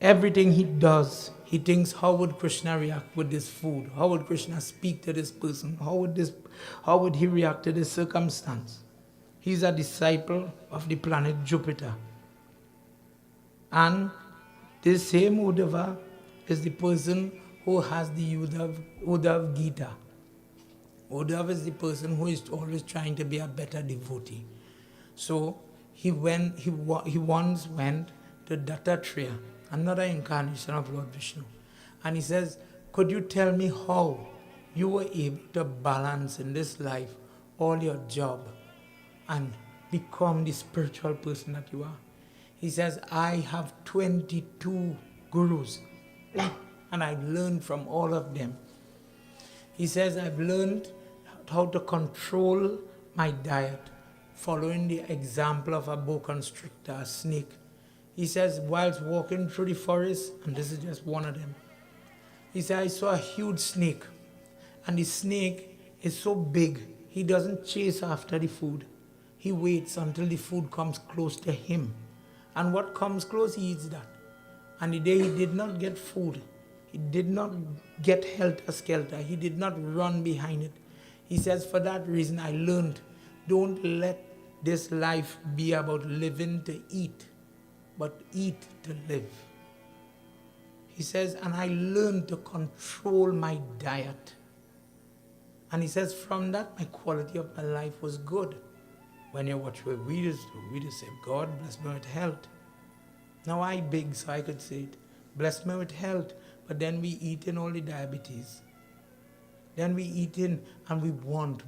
everything he does, he thinks, how would Krishna react with this food? How would Krishna speak to this person? How would he react to this circumstance? He's a disciple of the planet Jupiter. And this same Uddhava is the person who has the Uddhav Gita. Uddhav is the person who is always trying to be a better devotee. So he once went to Dattatreya, another incarnation of Lord Vishnu. And he says, could you tell me how you were able to balance in this life all your job and become the spiritual person that you are? He says, I have 22 gurus and I've learned from all of them. He says, I've learned how to control my diet, following the example of a boa constrictor, a snake. He says, whilst walking through the forest, and this is just one of them, he said, I saw a huge snake, and the snake is so big, he doesn't chase after the food. He waits until the food comes close to him. And what comes close, he eats that. And the day he did not get food, he did not get helter-skelter, he did not run behind it. He says, for that reason I learned, don't let this life be about living to eat, but eat to live. He says, and I learned to control my diet. And he says, from that, my quality of my life was good. When you watch what we just do, we just say, God bless me with health. Now I big, so I could say it. Bless me with health. But then we eat in all the diabetes. Then we eat in and we want.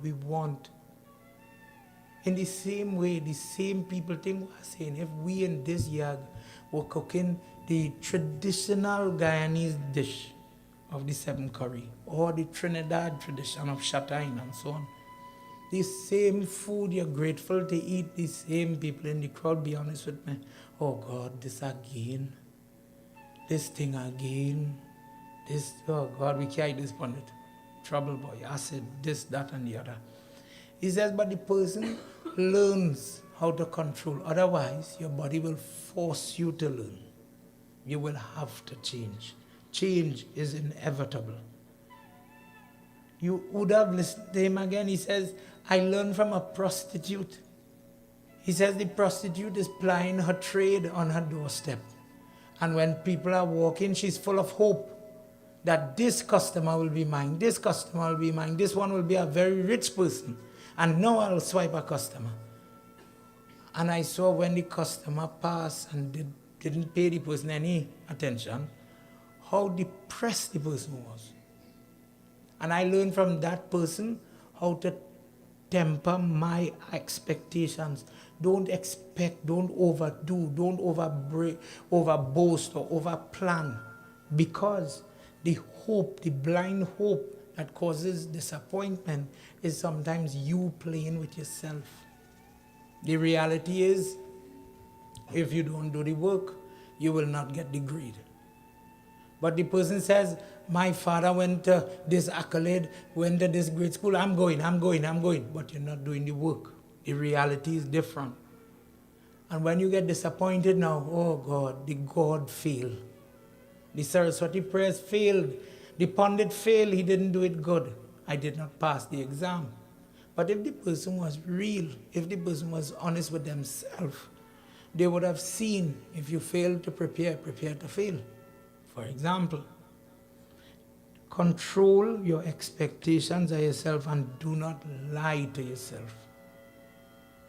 In the same way, the same people think we're saying, if we in this yard were cooking the traditional Guyanese dish of the seven curry, or the Trinidad tradition of Shatain and so on, the same food you're grateful to eat, the same people in the crowd, be honest with me, oh God, this again, this thing again, this, oh God, we can't eat this on it. Trouble boy, acid, this, that, and the other. He says, but the person learns how to control. Otherwise, your body will force you to learn. You will have to change. Change is inevitable. You would have listened to him again. He says, I learned from a prostitute. He says the prostitute is plying her trade on her doorstep. And when people are walking, she's full of hope that this customer will be mine, this customer will be mine, this one will be a very rich person. And now I'll swipe a customer. And I saw when the customer passed and didn't pay the person any attention, how depressed the person was. And I learned from that person how to temper my expectations. Don't expect, don't overdo, don't overboast or overplan. Because the hope, the blind hope that causes disappointment is sometimes you playing with yourself. The reality is, If you don't do the work, you will not get the grade. But the person says, my father went to this accolade, went to this grade school, I'm going. But you're not doing the work. The reality is different. And when you get disappointed now, oh God, the God failed. The Saraswati prayers failed. The Pandit failed, he didn't do it good. I did not pass the exam. But if the person was real, if the person was honest with themselves, they would have seen, if you fail to prepare, prepare to fail. For example, control your expectations of yourself and do not lie to yourself.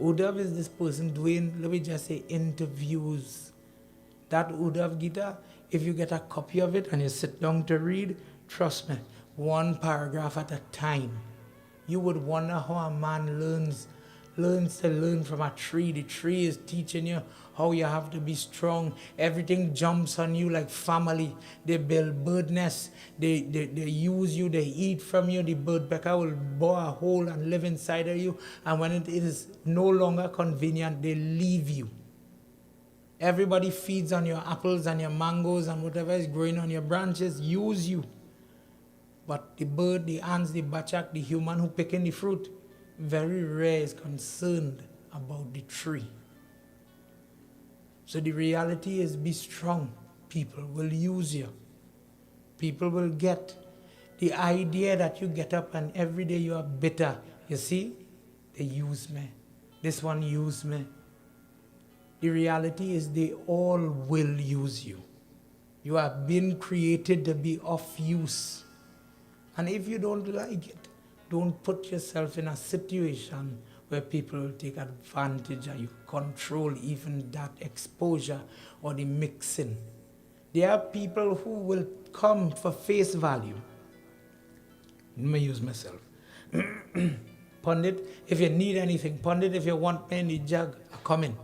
Uddhav is this person doing, let me just say, interviews. That Uddhav Gita, if you get a copy of it and you sit down to read, trust me, one paragraph at a time. You would wonder how a man learns to learn from a tree. The tree is teaching you how you have to be strong. Everything jumps on you like family. They build bird nests. They use you. They eat from you. The bird pecker will bore a hole and live inside of you. And when it is no longer convenient, they leave you. Everybody feeds on your apples and your mangoes and whatever is growing on your branches, use you. But the bird, the ants, the bachak, the human who picking the fruit, very rare is concerned about the tree. So the reality is, be strong. People will use you. People will get the idea that you get up and every day you are bitter. You see, they use me. This one used me. The reality is they all will use you. You have been created to be of use. And if you don't like it, don't put yourself in a situation where people will take advantage of you, control even that exposure or the mixing. There are people who will come for face value. Let me use myself. Pandit, if you need anything, Pandit, if you want me in the jug, I come in.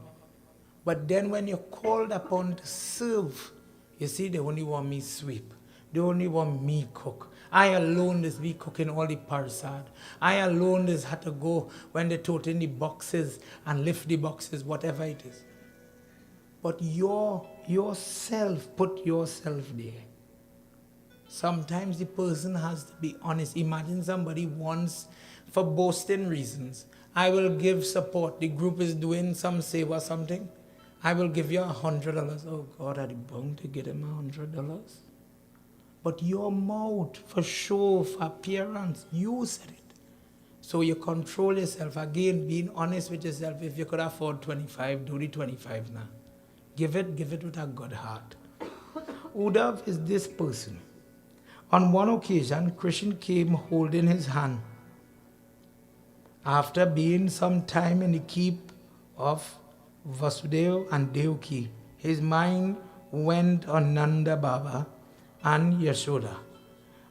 But then when you're called upon to serve, you see, they only want me sweep. They only want me cook. I alone is be cooking all the parsad. I alone is had to go when they tote in the boxes and lift the boxes, whatever it is. But yourself, put yourself there. Sometimes the person has to be honest. Imagine somebody wants, for boasting reasons, I will give support. The group is doing some save or something. I will give you $100. Oh God, are you bound to get him $100? But your mouth, for show, for appearance, you said it. So you control yourself. Again, being honest with yourself. If you could afford 25, do the 25 now. Give it with a good heart. Uddhav is this person. On one occasion, Krishna came holding his hand. After being some time in the keep of Vasudeva and Devaki, his mind went on Nanda Baba and Yashoda.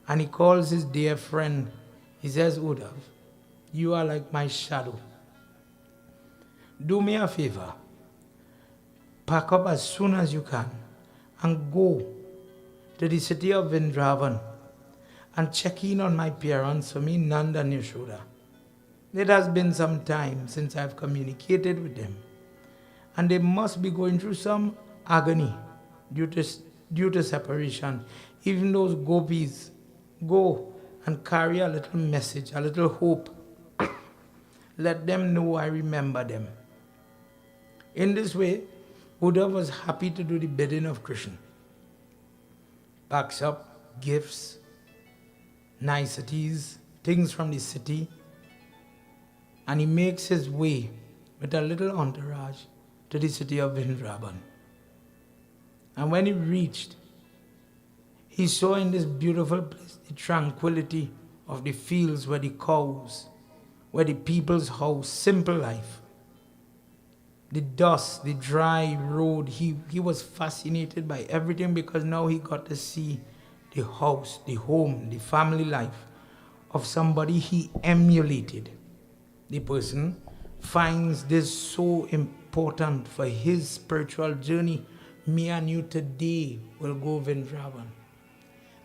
And he calls his dear friend. He says, Uddhav, you are like my shadow. Do me a favor. Pack up as soon as you can and go to the city of Vrindavan and check in on my parents for me, Nanda and Yashoda. It has been some time since I've communicated with them. And they must be going through some agony due to separation. Even those gopis, go and carry a little message, a little hope. Let them know I remember them. In this way, Uddhav was happy to do the bidding of Krishna. Packs up gifts, niceties, things from the city, and he makes his way with a little entourage to the city of Vrindavan. And when he reached, he saw in this beautiful place the tranquility of the fields where the cows, where the people's house, simple life. The dust, the dry road, he was fascinated by everything because now he got to see the house, the home, the family life of somebody he emulated. The person finds this so important for his spiritual journey. Me and you today will go Vrindavan.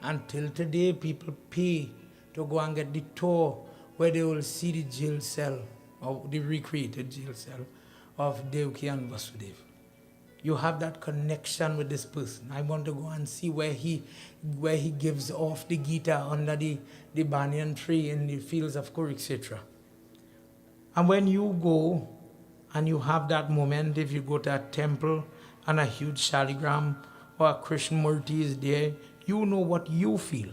Until today, people pay to go and get the tour where they will see the jail cell, or the recreated jail cell of Devaki and Vasudeva. You have that connection with this person. I want to go and see where he gives off the guitar under the banyan tree in the fields of Kurukshetra. And when you go and you have that moment, if you go to a temple and a huge shaligram or a Krishnamurti is there, you know what you feel.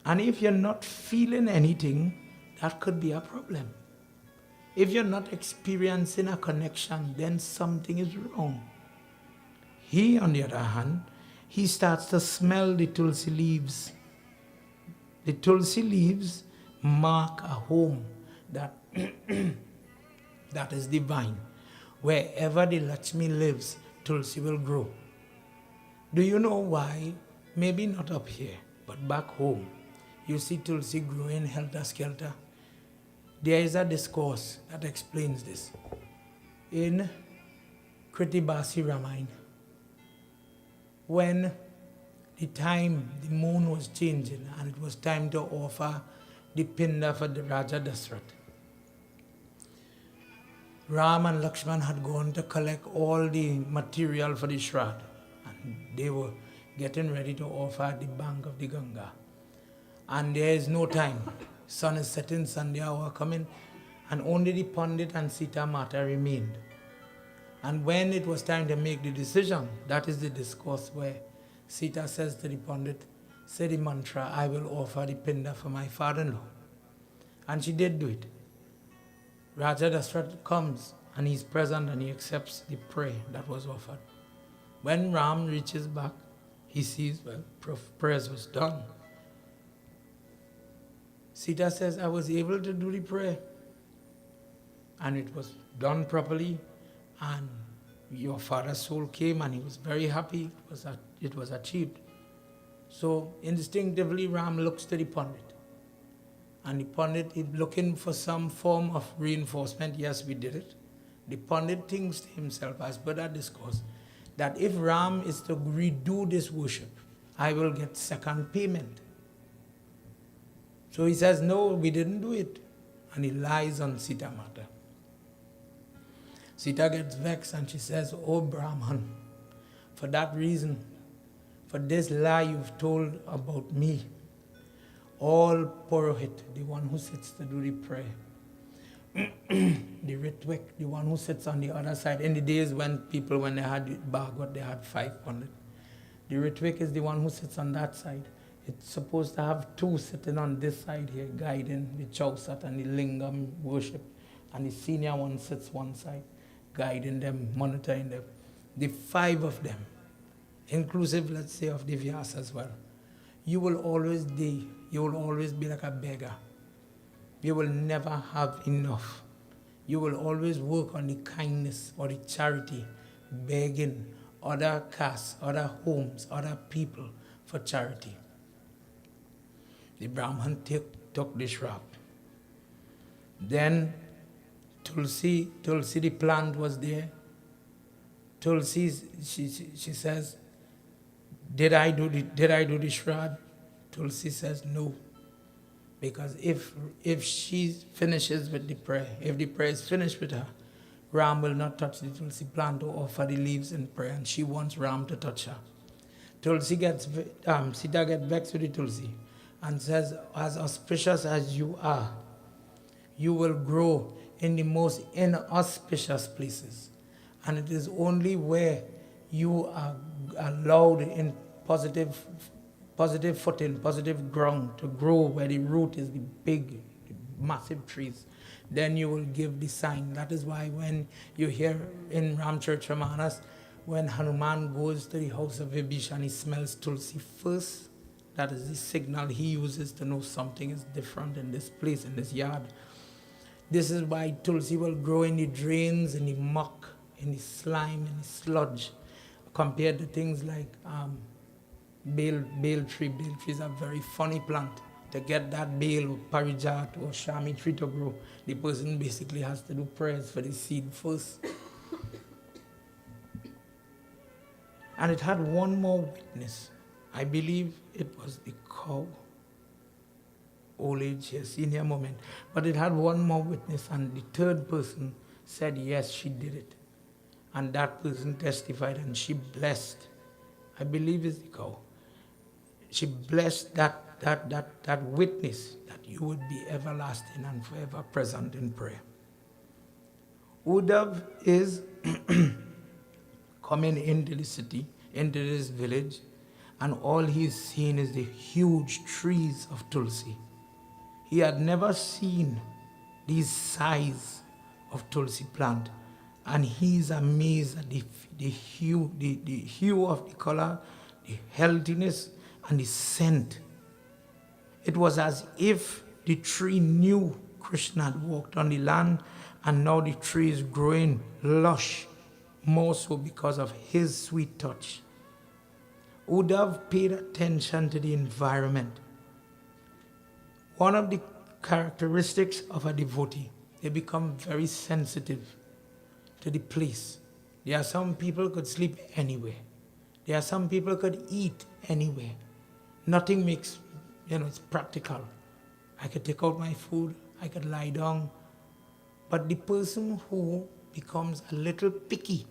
And if you're not feeling anything, that could be a problem. If you're not experiencing a connection, then something is wrong. He, on the other hand, he starts to smell the tulsi leaves. The tulsi leaves mark a home that, that is divine. Wherever the Lakshmi lives, tulsi will grow. Do you know why? Maybe not up here, but back home, you see tulsi growing helter-skelter. There is a discourse that explains this. In Kritibasi Ramayana, when the moon was changing and it was time to offer the pinda for the Raja Dasrath, Ram and Lakshman had gone to collect all the material for the Shraddha, and they were getting ready to offer at the bank of the Ganga. And there is no time. Sun is setting, Sunday hour coming, and only the Pandit and Sita Mata remained. And when it was time to make the decision, that is the discourse where Sita says to the Pandit, say the mantra, I will offer the pinda for my father-in-law. And she did do it. Raja Dasrath comes and he's present and he accepts the prayer that was offered. When Ram reaches back, he sees, well, prayers was done. Sita says, I was able to do the prayer. And it was done properly. And your father's soul came and he was very happy. It was achieved. So instinctively, Ram looks to the Pandit. And the Pandit is looking for some form of reinforcement. Yes, we did it. The Pandit thinks to himself, as per that discourse, that if Ram is to redo this worship, I will get second payment. So he says, no, we didn't do it. And he lies on Sita Mata. Sita gets vexed and she says, oh Brahman, for that reason, for this lie you've told about me, all Purohit, the one who sits to do the prayer, the Ritvik, the one who sits on the other side. In the days when they had Bhagwat, they had 5 pundits. The Ritvik is the one who sits on that side. It's supposed to have 2 sitting on this side here, guiding the Chausat and the Lingam worship. And the senior one sits one side, guiding them, monitoring them. The 5 of them, inclusive, let's say, of the Vyas as well. You will always be like a beggar. You will never have enough. You will always work on the kindness or the charity, begging other castes, other homes, other people for charity. The Brahman took this route. Then Tulsi, the plant was there. Tulsi, she says, did I do the Shraddha? Tulsi says no. Because if she finishes with the prayer, if the prayer is finished with her, Ram will not touch the Tulsi plant to offer the leaves in prayer, and she wants Ram to touch her. Sita gets vexed with the Tulsi and says, as auspicious as you are, you will grow in the most inauspicious places. And it is only where you are allowed in positive footing, positive ground to grow, where the root is the big, massive trees, then you will give the sign. That is why when you hear in Ramcharitra, when Hanuman goes to the house of Vibhishan and he smells Tulsi first, that is the signal he uses to know something is different in this place, in this yard. This is why Tulsi will grow in the drains, in the muck, in the slime, in the sludge, compared to things like bale tree. Bale trees are a very funny plant. To get that bale or parijat or shami tree to grow, the person basically has to do prayers for the seed first. And it had one more witness. I believe it was the cow. Old age here, senior moment. But it had one more witness, and the third person said, yes, she did it. And that person testified, and she blessed, I believe it's the cow, she blessed that witness that you would be everlasting and forever present in prayer. Uddhav is coming into the city, into this village, and all he's seen is the huge trees of Tulsi. He had never seen these size of Tulsi plant, and he's amazed at the hue of the color, the healthiness, and the scent. It was as if the tree knew Krishna had walked on the land, and now the tree is growing lush, more so because of his sweet touch. Uddhav paid attention to the environment. One of the characteristics of a devotee, they become very sensitive to the place. There are some people who could sleep anywhere. There are some people who could eat anywhere. Nothing makes, it's practical. I could take out my food, I could lie down. But the person who becomes a little picky,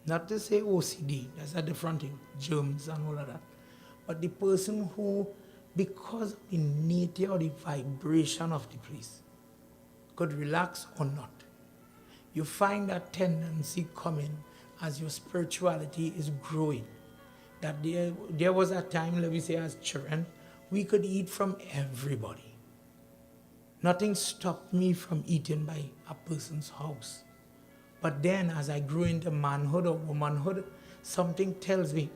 not to say OCD, that's a different thing, germs and all of that. But the person who, because of the nature or the vibration of the place, could relax or not. You find that tendency coming as your spirituality is growing. That there was a time, let me say as children, we could eat from everybody. Nothing stopped me from eating by a person's house. But then as I grew into manhood or womanhood, something tells me,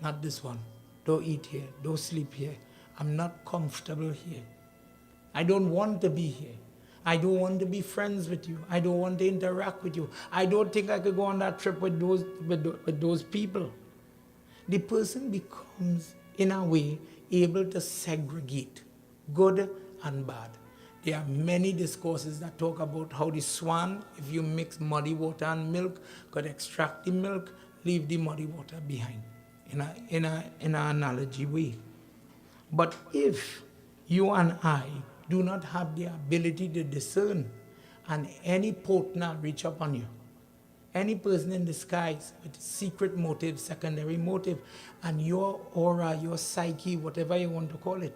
not this one. Don't eat here, don't sleep here. I'm not comfortable here. I don't want to be here. I don't want to be friends with you. I don't want to interact with you. I don't think I could go on that trip with those people. The person becomes, in a way, able to segregate good and bad. There are many discourses that talk about how the swan, if you mix muddy water and milk, could extract the milk, leave the muddy water behind, in an analogy way. But if you and I do not have the ability to discern, and any partner reach up on you, any person in disguise with secret motive, secondary motive, and your aura, your psyche, whatever you want to call it,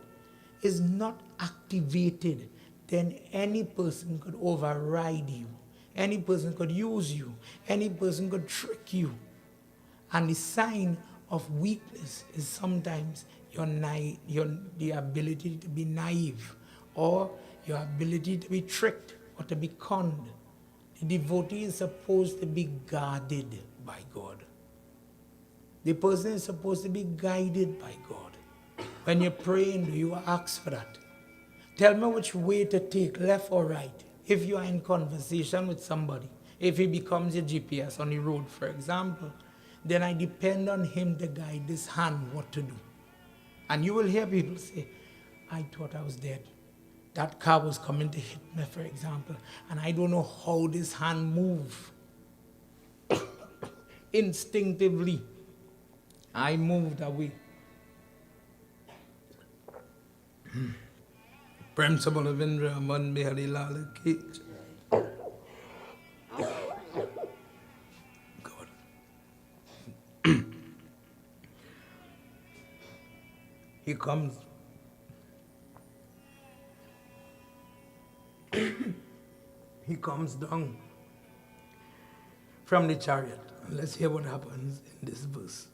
is not activated, then any person could override you. Any person could use you. Any person could trick you. And the sign of weakness is sometimes the ability to be naive, or your ability to be tricked or to be conned. The devotee is supposed to be guarded by God. The person is supposed to be guided by God. When you're praying, do you ask for that? Tell me which way to take, left or right. If you are in conversation with somebody, if he becomes your GPS on the road, for example, then I depend on him to guide this hand what to do. And you will hear people say, I thought I was dead. That car was coming to hit me, for example, and I don't know how this hand moved. Instinctively, I moved away. Prem Sabalavindra Man Bihari Lal Ki. God. He comes. He comes down from the chariot. Let's hear what happens in this verse.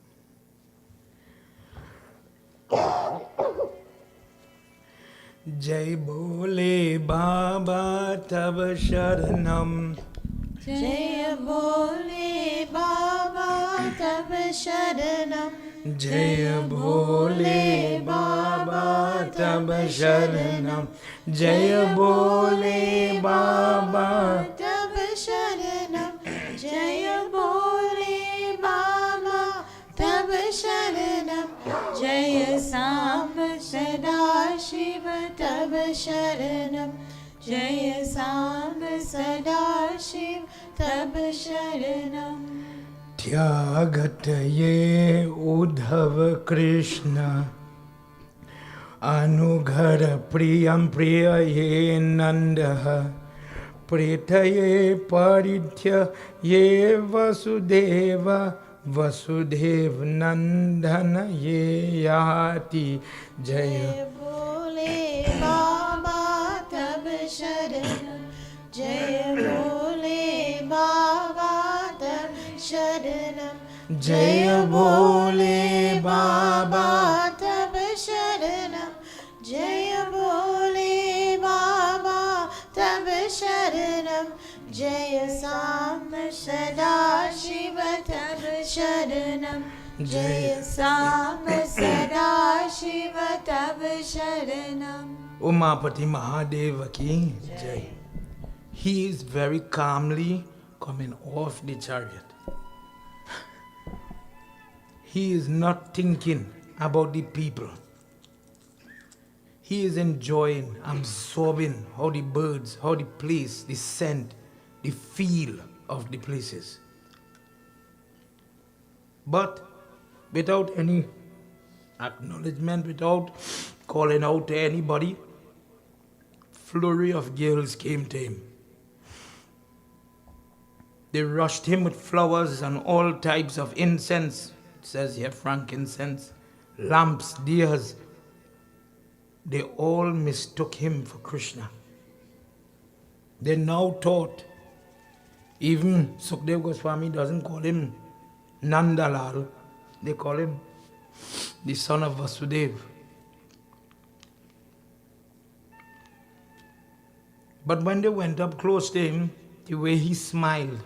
Jai Bole Baba Tab Sharanam. Jai Bole Baba Tab Sharanam. Jai Bole Baba Tab Sharanam. Jai Bole Baba Tab Sharanam. Jai Bole Baba Tab Sharanam. Jai Samba Sada Shiva Tab Sharanam. Jai Samba Sada Shiva Tab Sharanam. Tyagataye Uddhava Krishna Anughara Priyam Priyaye Nandaha Pretaye paridhya ye vasudeva Vasudev Nandana ye yati Jaya Bole Baba tab sharanam Jai Bole Baba tab sharanam Jaya Bole Baba tab sharanam Jai Bole Baba tab sharanam Jai Sam Sada Shiva tab sharanam Jai Sam Sada Shiva tab sharanam. Umapati Mahadeva ki Jai. He is very calmly coming off the chariot. He is not thinking about the people. He is enjoying, absorbing how the birds, how the place, the scent, the feel of the places. But without any acknowledgement, without calling out to anybody, flurry of girls came to him. They rushed him with flowers and all types of incense. It says here frankincense, lamps, deers. They all mistook him for Krishna. They now thought, even Sukdev Goswami doesn't call him Nandalal, they call him the son of Vasudeva. But when they went up close to him, the way he smiled,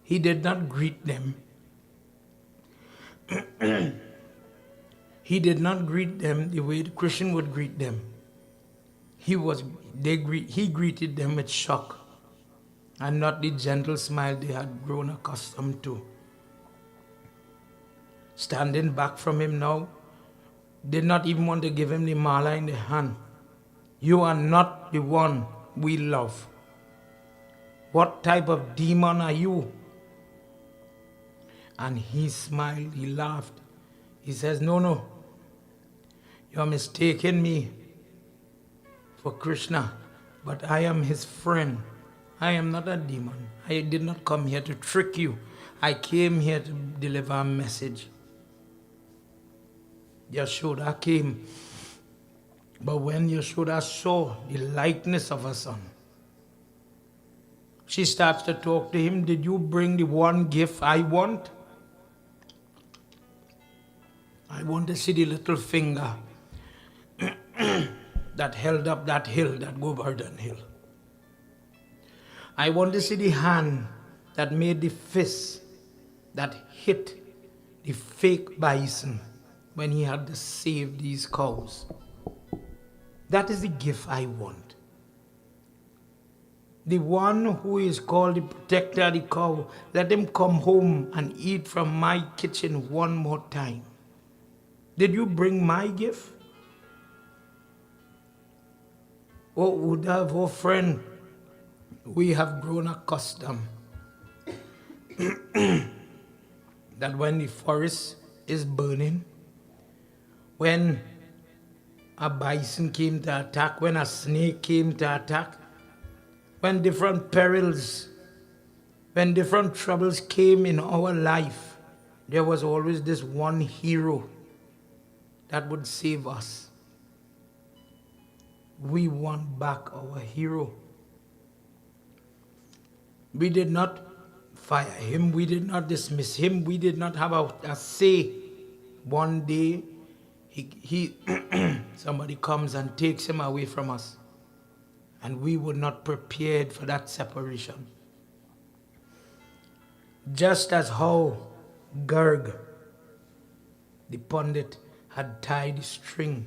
he did not greet them. He did not greet them the way the Christian would greet them. He greeted them with shock and not the gentle smile they had grown accustomed to. Standing back from him now, did not even want to give him the mala in the hand. You are not the one we love. What type of demon are you? And he smiled, he laughed. He says, no, you are mistaking me for Krishna, but I am his friend. I am not a demon. I did not come here to trick you. I came here to deliver a message. Yashoda came, but when Yashoda saw the likeness of her son, she starts to talk to him. Did you bring the one gift I want? I want to see the little finger that held up that hill, that Govardhan hill. I want to see the hand that made the fist that hit the fake bison when he had to save these cows. That is the gift I want. The one who is called the protector of the cow, let him come home and eat from my kitchen one more time. Did you bring my gift? Oh, Uddhav, oh friend, we have grown accustomed that when the forest is burning, when a bison came to attack, when a snake came to attack, when different perils, when different troubles came in our life, there was always this one hero that would save us. We want back our hero. We did not fire him. We did not dismiss him. We did not have a say. One day, somebody comes and takes him away from us. And we were not prepared for that separation. Just as how Garg, the pundit, had tied the string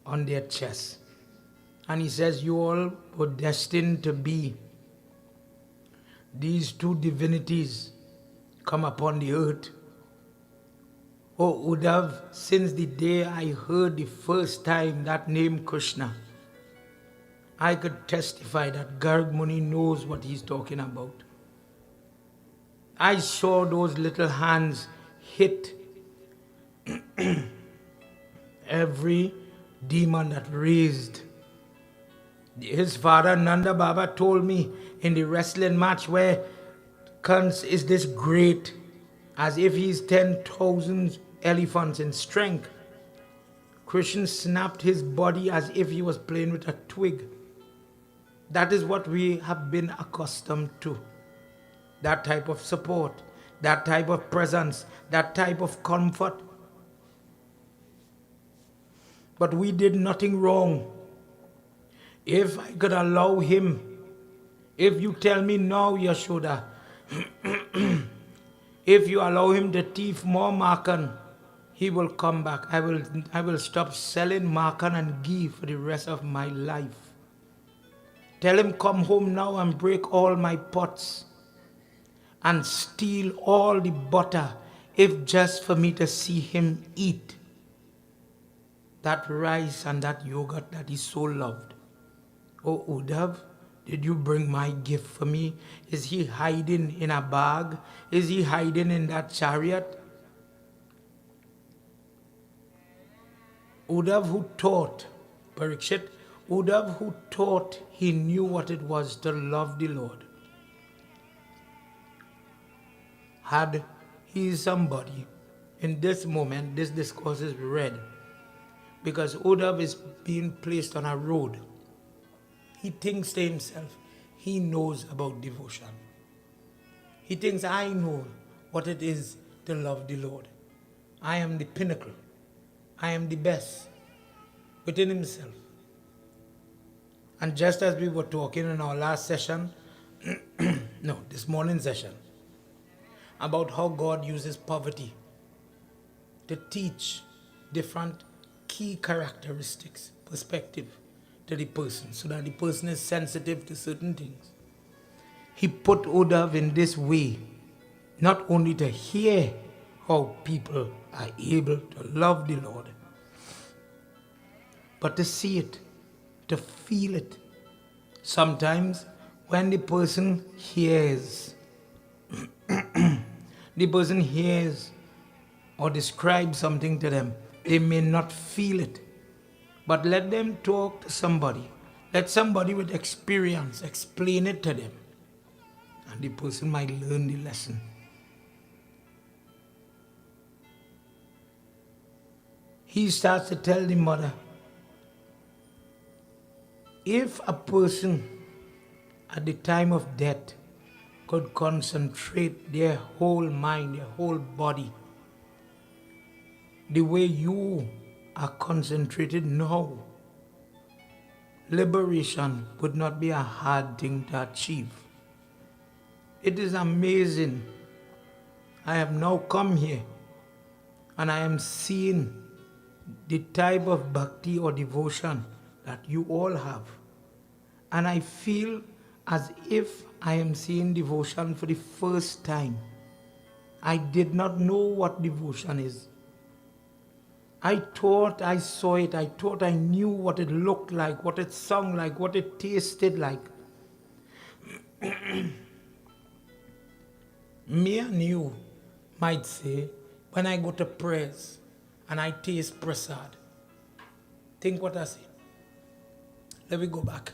on their chest. And he says, you all were destined to be these two divinities come upon the earth. Oh, Uddhav, since the day I heard the first time that name Krishna, I could testify that Garg Muni knows what he's talking about. I saw those little hands hit every demon that raised His father Nanda Baba told me in the wrestling match where Kans is this great, as if he's 10,000 elephants in strength. Krishna snapped his body as if he was playing with a twig. That is what we have been accustomed to. That type of support, that type of presence, that type of comfort. But we did nothing wrong. If I could allow him, if you tell me now, Yashoda, if you allow him to thief more Makan, he will come back. I will stop selling Makan and ghee for the rest of my life. Tell him come home now and break all my pots and steal all the butter, if just for me to see him eat that rice and that yogurt that he so loved. Oh, Uddhav, did you bring my gift for me? Is he hiding in a bag? Is he hiding in that chariot? Uddhav who taught, Parikshit, Uddhav who taught he knew what it was to love the Lord. Had he somebody, in this moment, this discourse is read, because Uddhav is being placed on a road. He thinks to himself, he knows about devotion. He thinks, I know what it is to love the Lord. I am the pinnacle. I am the best within himself. And just as we were talking in our last session, no, this morning's session, about how God uses poverty to teach different key characteristics, perspective to the person, so that the person is sensitive to certain things. He put Uddhav in this way, not only to hear how people are able to love the Lord, but to see it, to feel it. Sometimes when the person hears, or describes something to them, they may not feel it. But let them talk to somebody. Let somebody with experience explain it to them. And the person might learn the lesson. He starts to tell the mother, if a person at the time of death could concentrate their whole mind, their whole body, the way you are concentrated now, liberation would not be a hard thing to achieve. It is amazing. I have now come here and I am seeing the type of bhakti or devotion that you all have. And I feel as if I am seeing devotion for the first time. I did not know what devotion is. I thought I saw it. I thought I knew what it looked like, what it sounded like, what it tasted like. Me and you might say, when I go to prayers and I taste prasad, think what I say. Let me go back.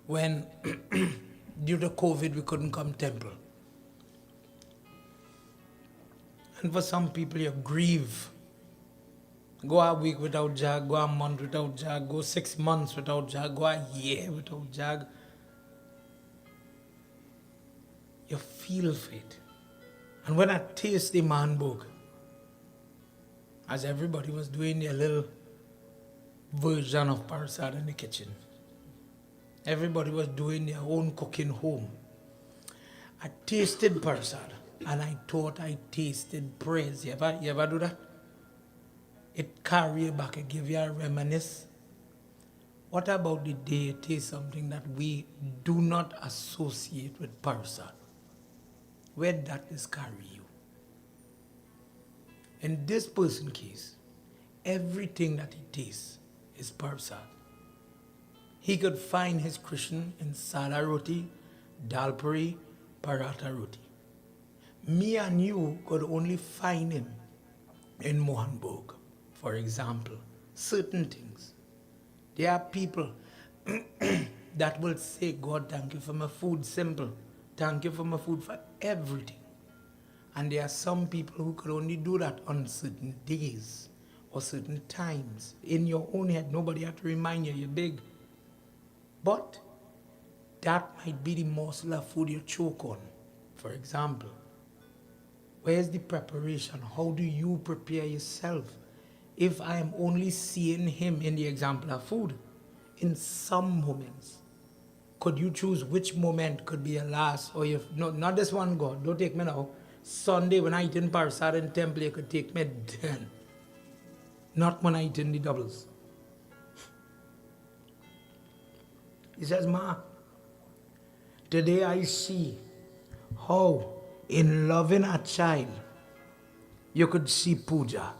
When, due to COVID, we couldn't come temple. And for some people, you grieve. Go a week without jag, go a month without jag, go 6 months without jag, go a year without jag. You feel it. And when I taste the man book, as everybody was doing their little version of parasad in the kitchen, everybody was doing their own cooking home. I tasted parasad and I thought I tasted praise. You ever do that? It carry you back, it give you a reminisce. What about the day you taste something that we do not associate with parasad? Where that is carry you? In this person's case, everything that he tastes is parasad. He could find his Krishna in sada roti, dal puri, paratha roti. Me and you could only find him in Mohan Bhog. For example, certain things. There are people, that will say, God, thank you for my food, simple. Thank you for my food, for everything. And there are some people who could only do that on certain days or certain times. In your own head, nobody had to remind you, you're big. But that might be the morsel of food you choke on. For example, where's the preparation? How do you prepare yourself? If I am only seeing him in the example of food, in some moments, could you choose which moment could be your last? Or if no, not this one, God, don't take me now. Sunday when I eat in Parsad in temple, you could take me then. Not when I eat in the doubles. He says, Ma, today I see how in loving a child, you could see puja.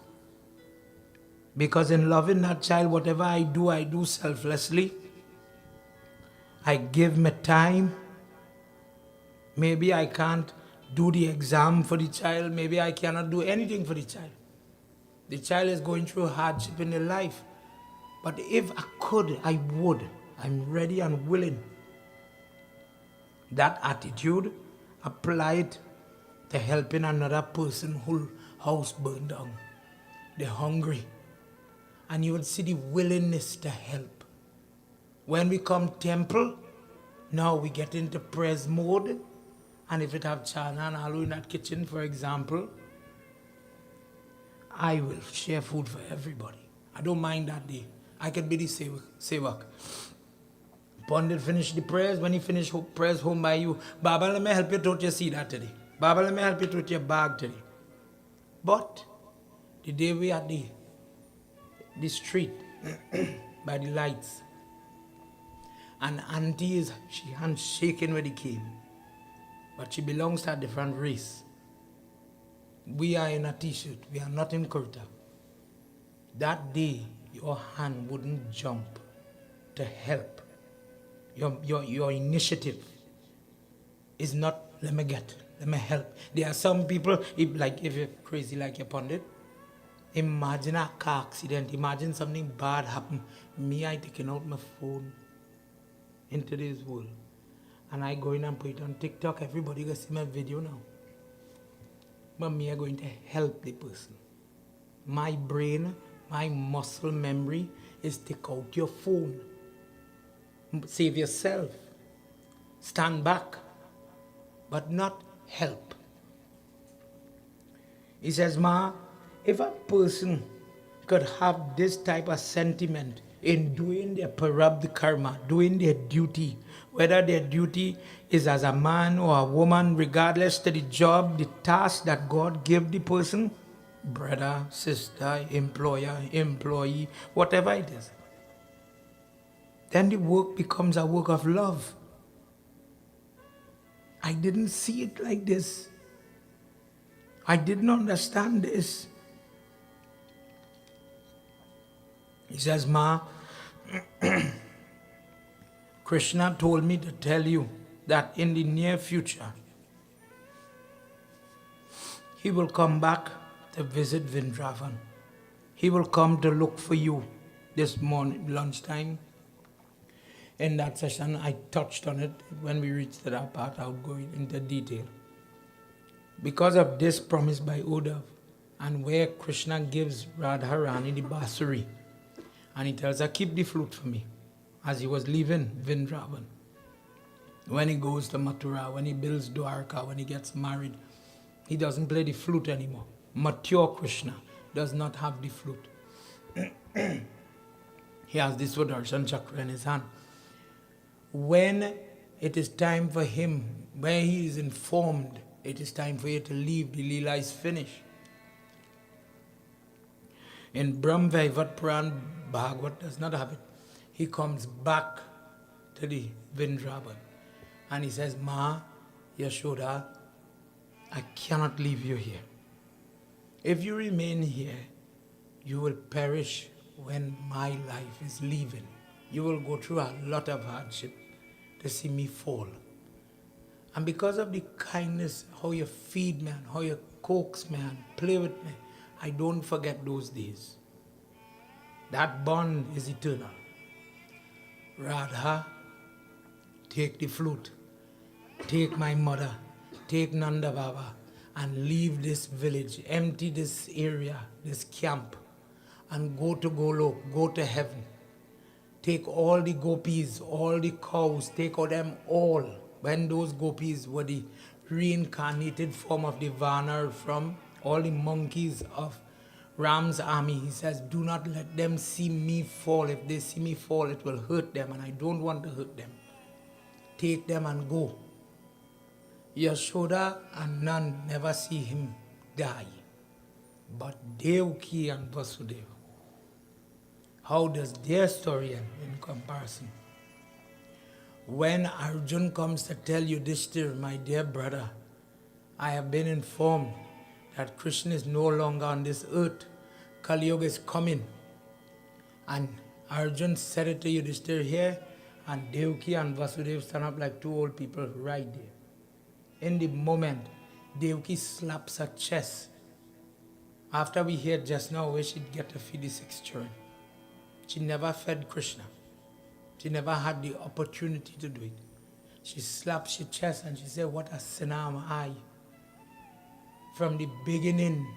Because in loving that child, whatever I do selflessly. I give me time. Maybe I can't do the exam for the child. Maybe I cannot do anything for the child. The child is going through hardship in their life. But if I could, I would. I'm ready and willing. That attitude, apply it to helping another person whose house burned down. They're hungry. And you would see the willingness to help. When we come temple, now we get into praise mode. And if it have chana and aloo in that kitchen, for example, I will share food for everybody. I don't mind that day. I can be the sevak. Pandit finish the prayers. When he finish prayers home by you, Baba, let me help you to your seed that today. Baba, let me help you to your bag today. But the day we at the street by the lights, and auntie is hands shaking when he came. But she belongs to a different race. We are in a t-shirt. We are not in kurta. That day, your hand wouldn't jump to help. Your initiative is not, let me help. There are some people, if you're crazy like your pundit, imagine a car accident. Imagine something bad happen. Me, I taking out my phone in today's world. And I go in and put it on TikTok. Everybody gonna see my video now. But me, I going to help the person. My brain, my muscle memory is take out your phone. Save yourself. Stand back. But not help. He says, Ma, if a person could have this type of sentiment in doing their parabdha karma, doing their duty, whether their duty is as a man or a woman, regardless to the job, the task that God gave the person, brother, sister, employer, employee, whatever it is, then the work becomes a work of love. I didn't see it like this. I didn't understand this. He says, Ma, Krishna told me to tell you that in the near future, he will come back to visit Vrindavan. He will come to look for you this morning, lunchtime. In that session, I touched on it. When we reached that part, I'll go into detail. Because of this promise by Uddhav, and where Krishna gives Radharani the basuri, and he tells her, keep the flute for me, as he was leaving Vrindavan. When he goes to Mathura, when he builds Dwarka, when he gets married, he doesn't play the flute anymore. Mature Krishna does not have the flute. He has this Sudarshan Chakra in his hand. When it is time for him, where he is informed, it is time for you to leave, the Leela is finished. In Brahm Vaivat Puran, Bhagwat does not have it. He comes back to the Vrindavan and he says, Ma, Yashoda, I cannot leave you here. If you remain here, you will perish when my life is leaving. You will go through a lot of hardship to see me fall. And because of the kindness, how you feed me, and how you coax me and play with me, I don't forget those days. That bond is eternal. Radha take the flute, take my mother, take Nanda Baba, and leave this village, empty this area, this camp, and go to Golok, go to heaven. Take all the gopis, all the cows, take all them all. When those gopis were the reincarnated form of the Vanar from all the monkeys of Ram's army, he says, do not let them see me fall. If they see me fall, it will hurt them, and I don't want to hurt them. Take them and go. Yashoda and Nand never see him die. But Devaki and Vasudeva, how does their story end in comparison? When Arjun comes to tell you this, dear, my dear brother, I have been informed that Krishna is no longer on this earth. Kali Yuga is coming. And Arjun said it to Yudhishthira here, and Devaki and Vasudeva stand up like two old people right there. In the moment, Devaki slaps her chest. After we heard just now where she'd get to feed the 6 children. She never fed Krishna. She never had the opportunity to do it. She slapped her chest and she said, what a sinner am I. From the beginning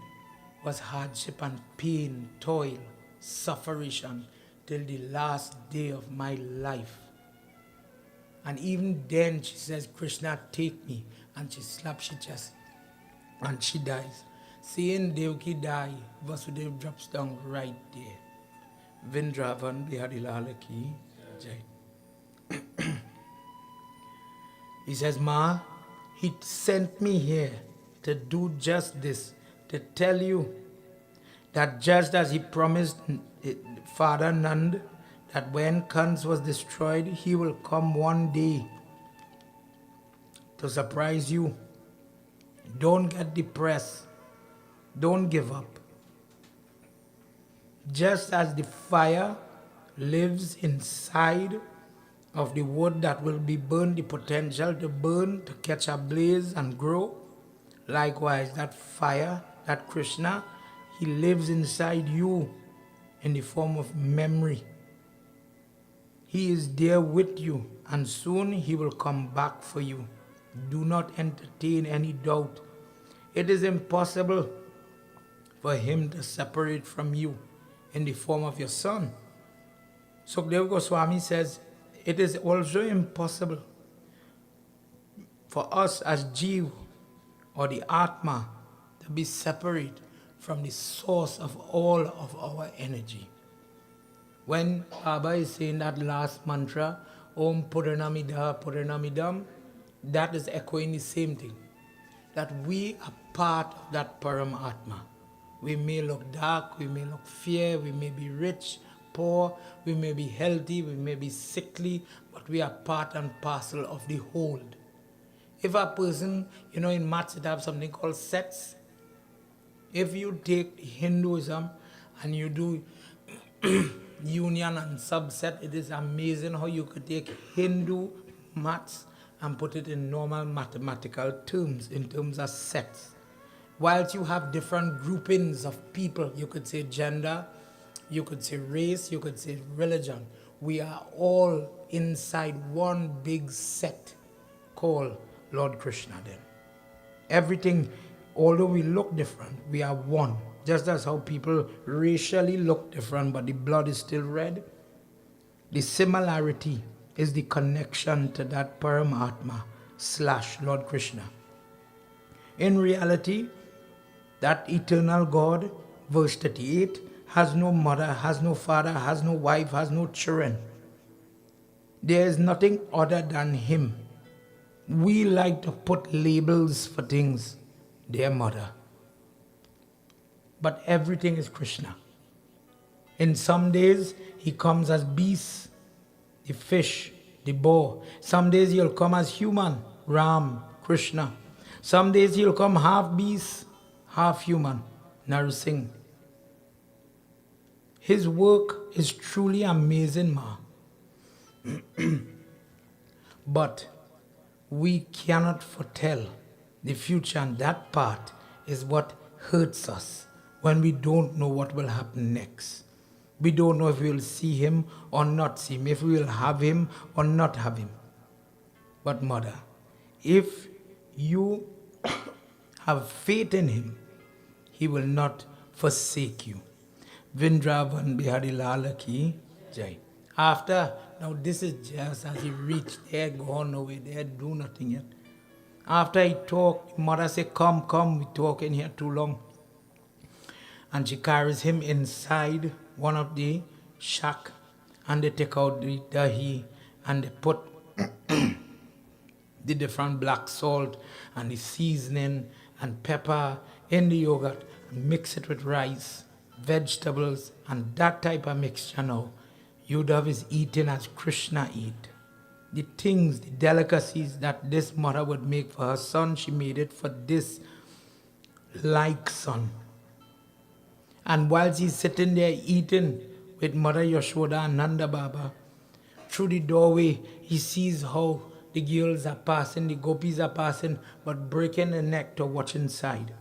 was hardship and pain, toil, suffering till the last day of my life. And even then she says, Krishna, take me. And she slaps her chest and she dies. Seeing Devaki die, Vasudeva drops down right there. Vrindavan Bihari Ki Jai. He says, Ma, he sent me here to do just this, to tell you that just as he promised Father Nand that when Kans was destroyed, he will come one day to surprise you. Don't get depressed. Don't give up. Just as the fire lives inside of the wood that will be burned, the potential to burn, to catch a blaze and grow, likewise that fire, that Krishna, he lives inside you in the form of memory. He is there with you, and soon he will come back for you. Do not entertain any doubt. It is impossible for him to separate from you in the form of your son. Sukadeva Goswami says, it is also impossible for us as Jeev or the Atma to be separate from the source of all of our energy. When Baba is saying that last mantra, Om Puranamida Puranamidam, that is echoing the same thing. That we are part of that Paramatma. We may look dark, we may look fair, we may be rich, poor, we may be healthy, we may be sickly, but we are part and parcel of the whole. If a person, in maths it have something called sets. If you take Hinduism and you do union and subset, it is amazing how you could take Hindu maths and put it in normal mathematical terms, in terms of sets. Whilst you have different groupings of people, you could say gender, you could say race, you could say religion. We are all inside one big set called Lord Krishna then. Everything, although we look different, we are one. Just as how people racially look different, but the blood is still red. The similarity is the connection to that Paramatma / Lord Krishna. In reality, that eternal God, verse 38, has no mother, has no father, has no wife, has no children. There is nothing other than him. We like to put labels for things, their mother. But everything is Krishna. In some days, he comes as beast, the fish, the boar. Some days he'll come as human, Ram, Krishna. Some days he'll come half beast, half human, Narsingh. His work is truly amazing, Ma. But we cannot foretell the future, and that part is what hurts us when we don't know what will happen next. We don't know if we will see him or not see him, if we will have him or not have him. But mother, if you have faith in him, he will not forsake you. Vrindavan Bihari Lala ki jai. After, now this is just as he reached there, gone away, there, do nothing yet. After he talked, mother said, come, come, we talking here too long. And she carries him inside one of the shack, and they take out the dahi, and they put the different black salt and the seasoning and pepper in the yogurt, and mix it with rice, vegetables, and that type of mixture now. Uddhav is eating as Krishna eat. The things, the delicacies that this mother would make for her son, she made it for this like son. And while he's sitting there eating with Mother Yashoda and Nanda Baba, through the doorway, he sees how the girls are passing, the gopis are passing, but breaking the neck to watch inside.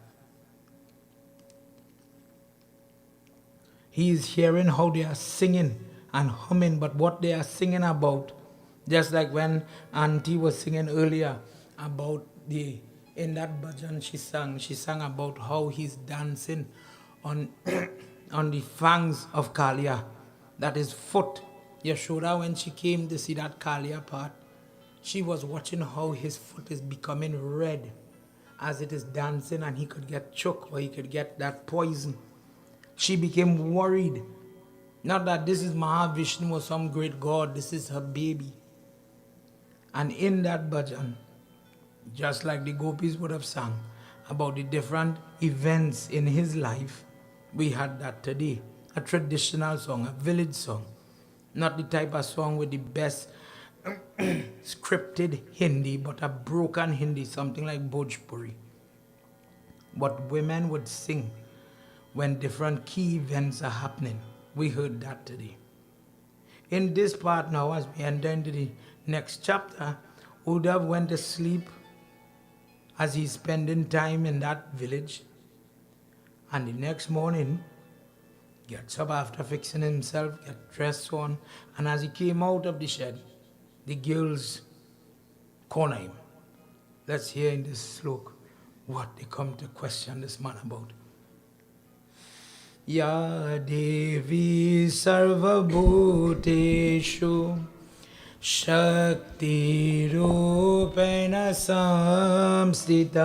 He is hearing how they are singing and humming, but what they are singing about, just like when Auntie was singing earlier about in that bhajan she sang about how he's dancing on on the fangs of Kalia, that is foot. Yashoda, when she came to see that Kalia part, she was watching how his foot is becoming red as it is dancing, and he could get choked or he could get that poison. She became worried. Not that this is Mahavishnu or some great god, this is her baby. And in that bhajan, just like the gopis would have sung about the different events in his life, we had that today. A traditional song, a village song. Not the type of song with the best scripted Hindi, but a broken Hindi, something like Bhojpuri. What women would sing when different key events are happening. We heard that today. In this part now, as we enter into the next chapter, Uddhav went to sleep as he's spending time in that village. And the next morning, gets up after fixing himself, get dressed on, and as he came out of the shed, the girls corner him. Let's hear in this slok what they come to question this man about. Ya Devi Sarva Bhuteshu Shakti Rupena Samstita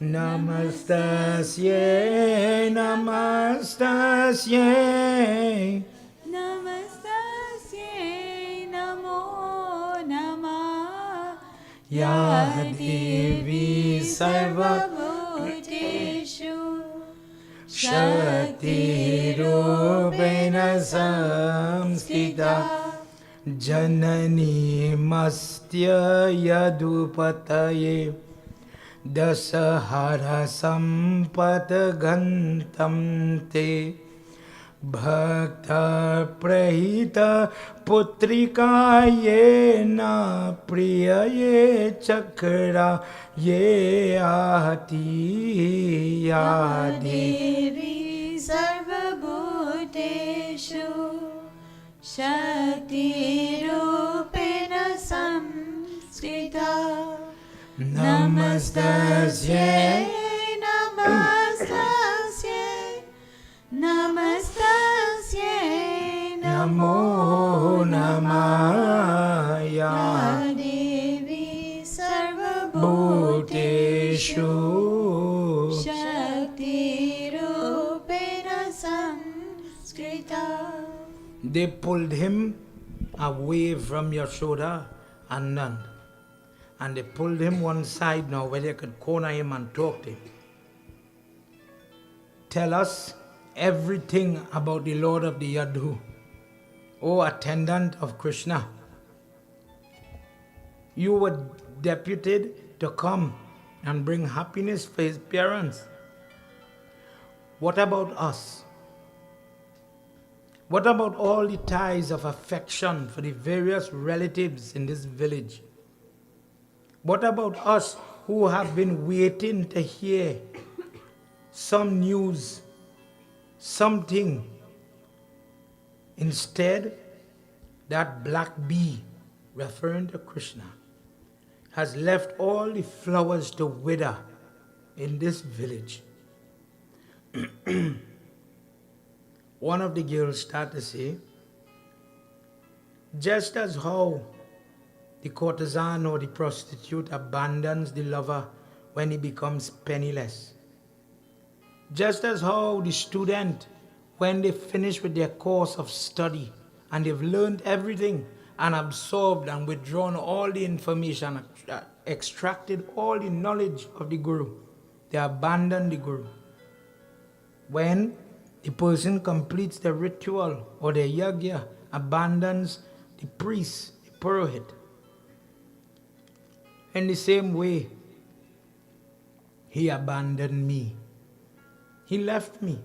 Namastasye Namastasye Namastasye Namo Namah Ya Devi Sarva Bhuteshu Shakti Rupena Samstita Janani Mastya Yadupataye Dasahara Sampat Gantam Te Bhakta Prahita Putrika Yena Priya Ye Chakra Ye Ahati Yadi Devi Sarva Bhuteshu Shakti Rupena Samskrita Namastasye Namastasye Namastasye Namo Namah Ya Ya Devi Sarva Bhuteshu Shakti Rupena Samskrita. They pulled him away from Yashoda and Nand. And they pulled him one side now where they could corner him and talk to him. Tell us everything about the Lord of the Yadu, O attendant of Krishna. You were deputed to come and bring happiness for his parents. What about us? What about all the ties of affection for the various relatives in this village? What about us who have been waiting to hear some news, something? Instead, that black bee, referring to Krishna, has left all the flowers to wither in this village. One of the girls started to say, just as how the courtesan or the prostitute abandons the lover when he becomes penniless, just as how the student, when they finish with their course of study and they've learned everything and absorbed and withdrawn all the information, extracted all the knowledge of the Guru, they abandon the Guru. When the person completes the ritual or the yagya, abandons the priest, the purohit. In the same way, he abandoned me. He left me.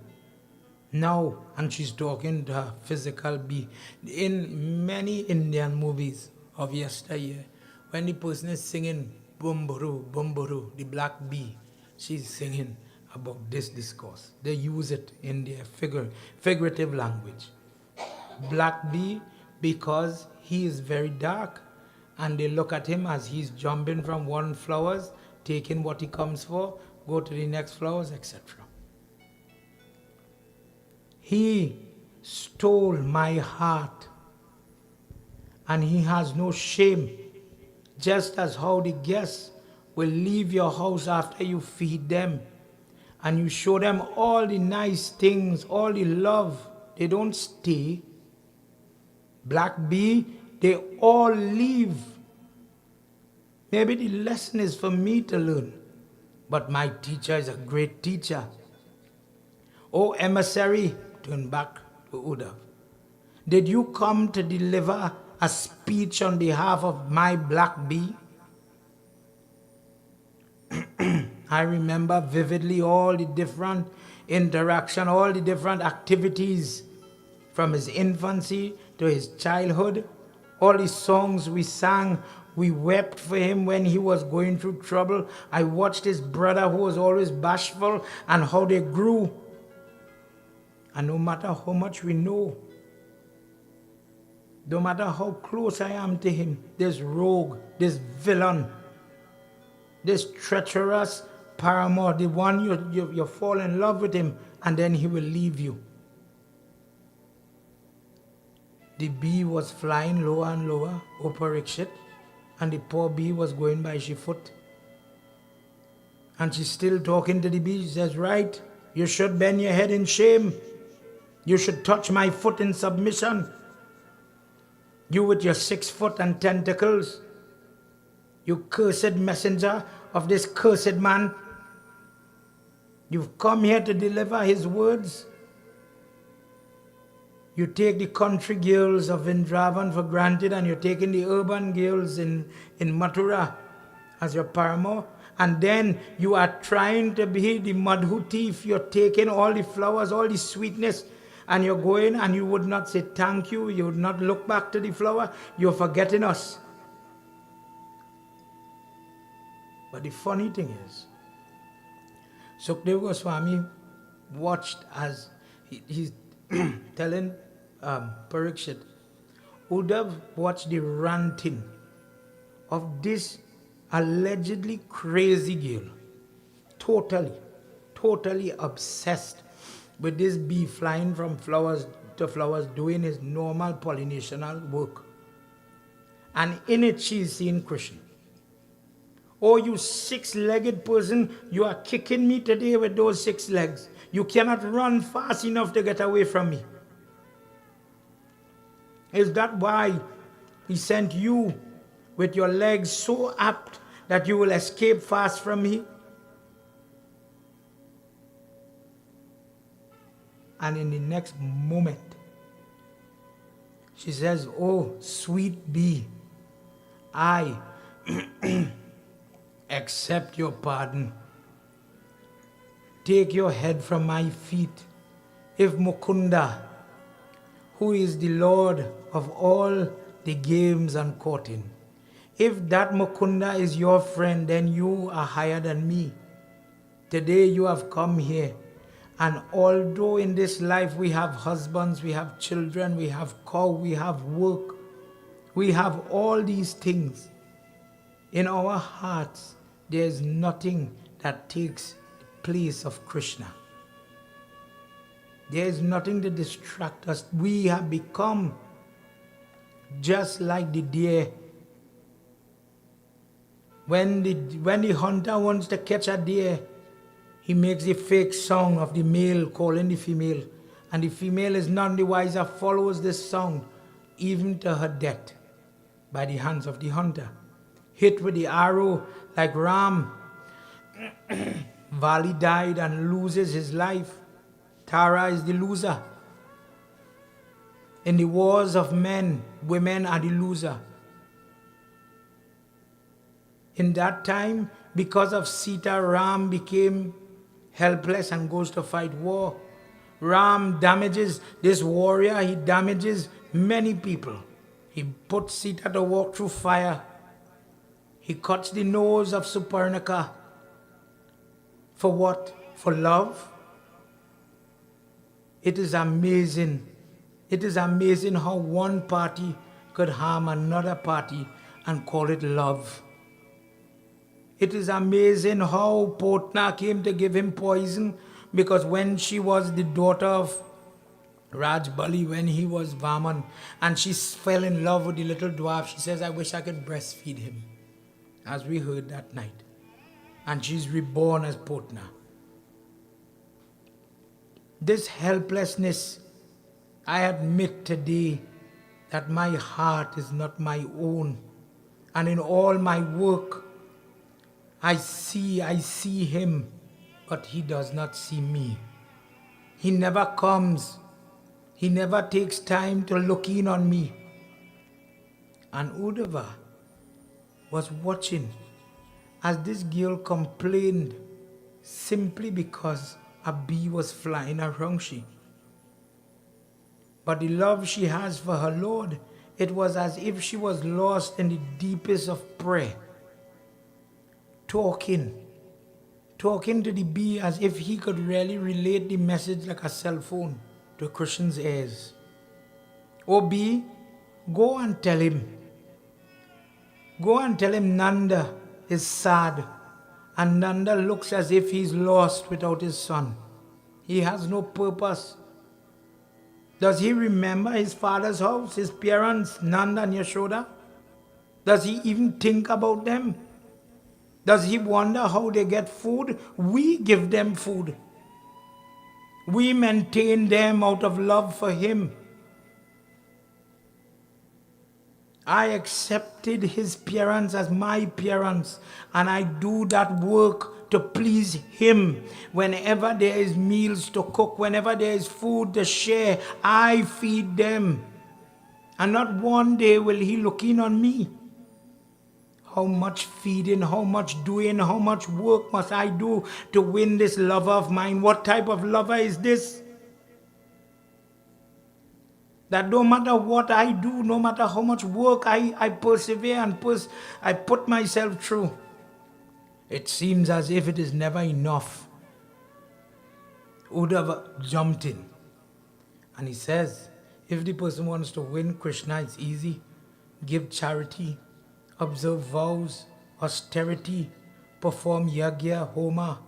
Now, and she's talking to her physical being. In many Indian movies of yesteryear, when the person is singing Bumburu, the black bee, she's singing about this discourse. They use it in their figurative language. Black bee, because he is very dark, and they look at him as he's jumping from one flowers, taking what he comes for, go to the next flowers, etc. He stole my heart, and he has no shame, just as how the guests will leave your house after you feed them, and you show them all the nice things, all the love. They don't stay. Black bee, they all leave. Maybe the lesson is for me to learn, but my teacher is a great teacher. Oh, emissary, turn back to Uddhav. Did you come to deliver a speech on behalf of my black bee? I remember vividly all the different interaction, all the different activities from his infancy to his childhood, all the songs we sang. We wept for him when he was going through trouble. I watched his brother who was always bashful and how they grew. And no matter how much we know, no matter how close I am to him, this rogue, this villain, this treacherous paramour, the one you fall in love with him and then he will leave you. The bee was flying lower and lower, Parikshit, and the poor bee was going by she foot. And she's still talking to the bee. She says, right, you should bend your head in shame. You should touch my foot in submission. You with your 6 foot and tentacles. You cursed messenger of this cursed man. You've come here to deliver his words. You take the country girls of Vrindavan for granted, and you're taking the urban girls in Mathura as your paramour. And then you are trying to be the madhu thief. You're taking all the flowers, all the sweetness, and you're going and you would not say thank you. You would not look back to the flower. You're forgetting us. But the funny thing is, Sukadeva Goswami watched as he's telling Parikshit, Uddhav watched the ranting of this allegedly crazy girl, totally obsessed with this bee flying from flowers to flowers, doing his normal pollinational work. And in it she is seeing Krishna. Oh, you 6-legged person, you are kicking me today with those 6 legs. You cannot run fast enough to get away from me. Is that why he sent you with your legs so apt that you will escape fast from me? And in the next moment, she says, oh, sweet bee, I accept your pardon. Take your head from my feet. If Mukunda, who is the Lord of all the games and courting, if that Mukunda is your friend, then you are higher than me. Today you have come here, and although in this life we have husbands, we have children, we have cow, we have work, we have all these things, In our hearts, there is nothing that takes the place of Krishna. There is nothing to distract us. We have become just like the deer. When the hunter wants to catch a deer, he makes a fake song of the male calling the female. And the female is none the wiser, follows this song even to her death by the hands of the hunter. Hit with the arrow like Ram. Vali died and loses his life. Tara is the loser. In the wars of men, women are the loser. In that time, because of Sita, Ram became helpless and goes to fight war. Ram damages this warrior, he damages many people. He puts Sita to walk through fire. He cuts the nose of Suparnaka. For what? For love? It is amazing. It is amazing how one party could harm another party and call it love. It is amazing how Potna came to give him poison, because when she was the daughter of Raj Bali, when he was Vaman, and she fell in love with the little dwarf, she says, I wish I could breastfeed him, as we heard that night. And she's reborn as Potna. This helplessness, I admit today that my heart is not my own. And in all my work, I see him, but he does not see me. He never comes. He never takes time to look in on me. And Uddhava was watching as this girl complained simply because a bee was flying around she. But the love she has for her Lord, it was as if she was lost in the deepest of prayer. Talking to the bee as if he could really relate the message like a cell phone to Krishna's ears. Oh bee, go and tell him. Go and tell him Nanda is sad, and Nanda looks as if he's lost without his son. He has no purpose. Does he remember his father's house, his parents, Nanda and Yashoda? Does he even think about them? Does he wonder how they get food? We give them food. We maintain them out of love for him. I accepted his parents as my parents, and I do that work to please him. Whenever there is meals to cook, whenever there is food to share, I feed them. And not one day will he look in on me. How much feeding, how much doing, how much work must I do to win this lover of mine? What type of lover is this? That no matter what I do, no matter how much work I persevere and I put myself through, it seems as if it is never enough. Uddhava jumped in and he says, if the person wants to win Krishna, it's easy. Give charity, observe vows, austerity, perform yagya, homa,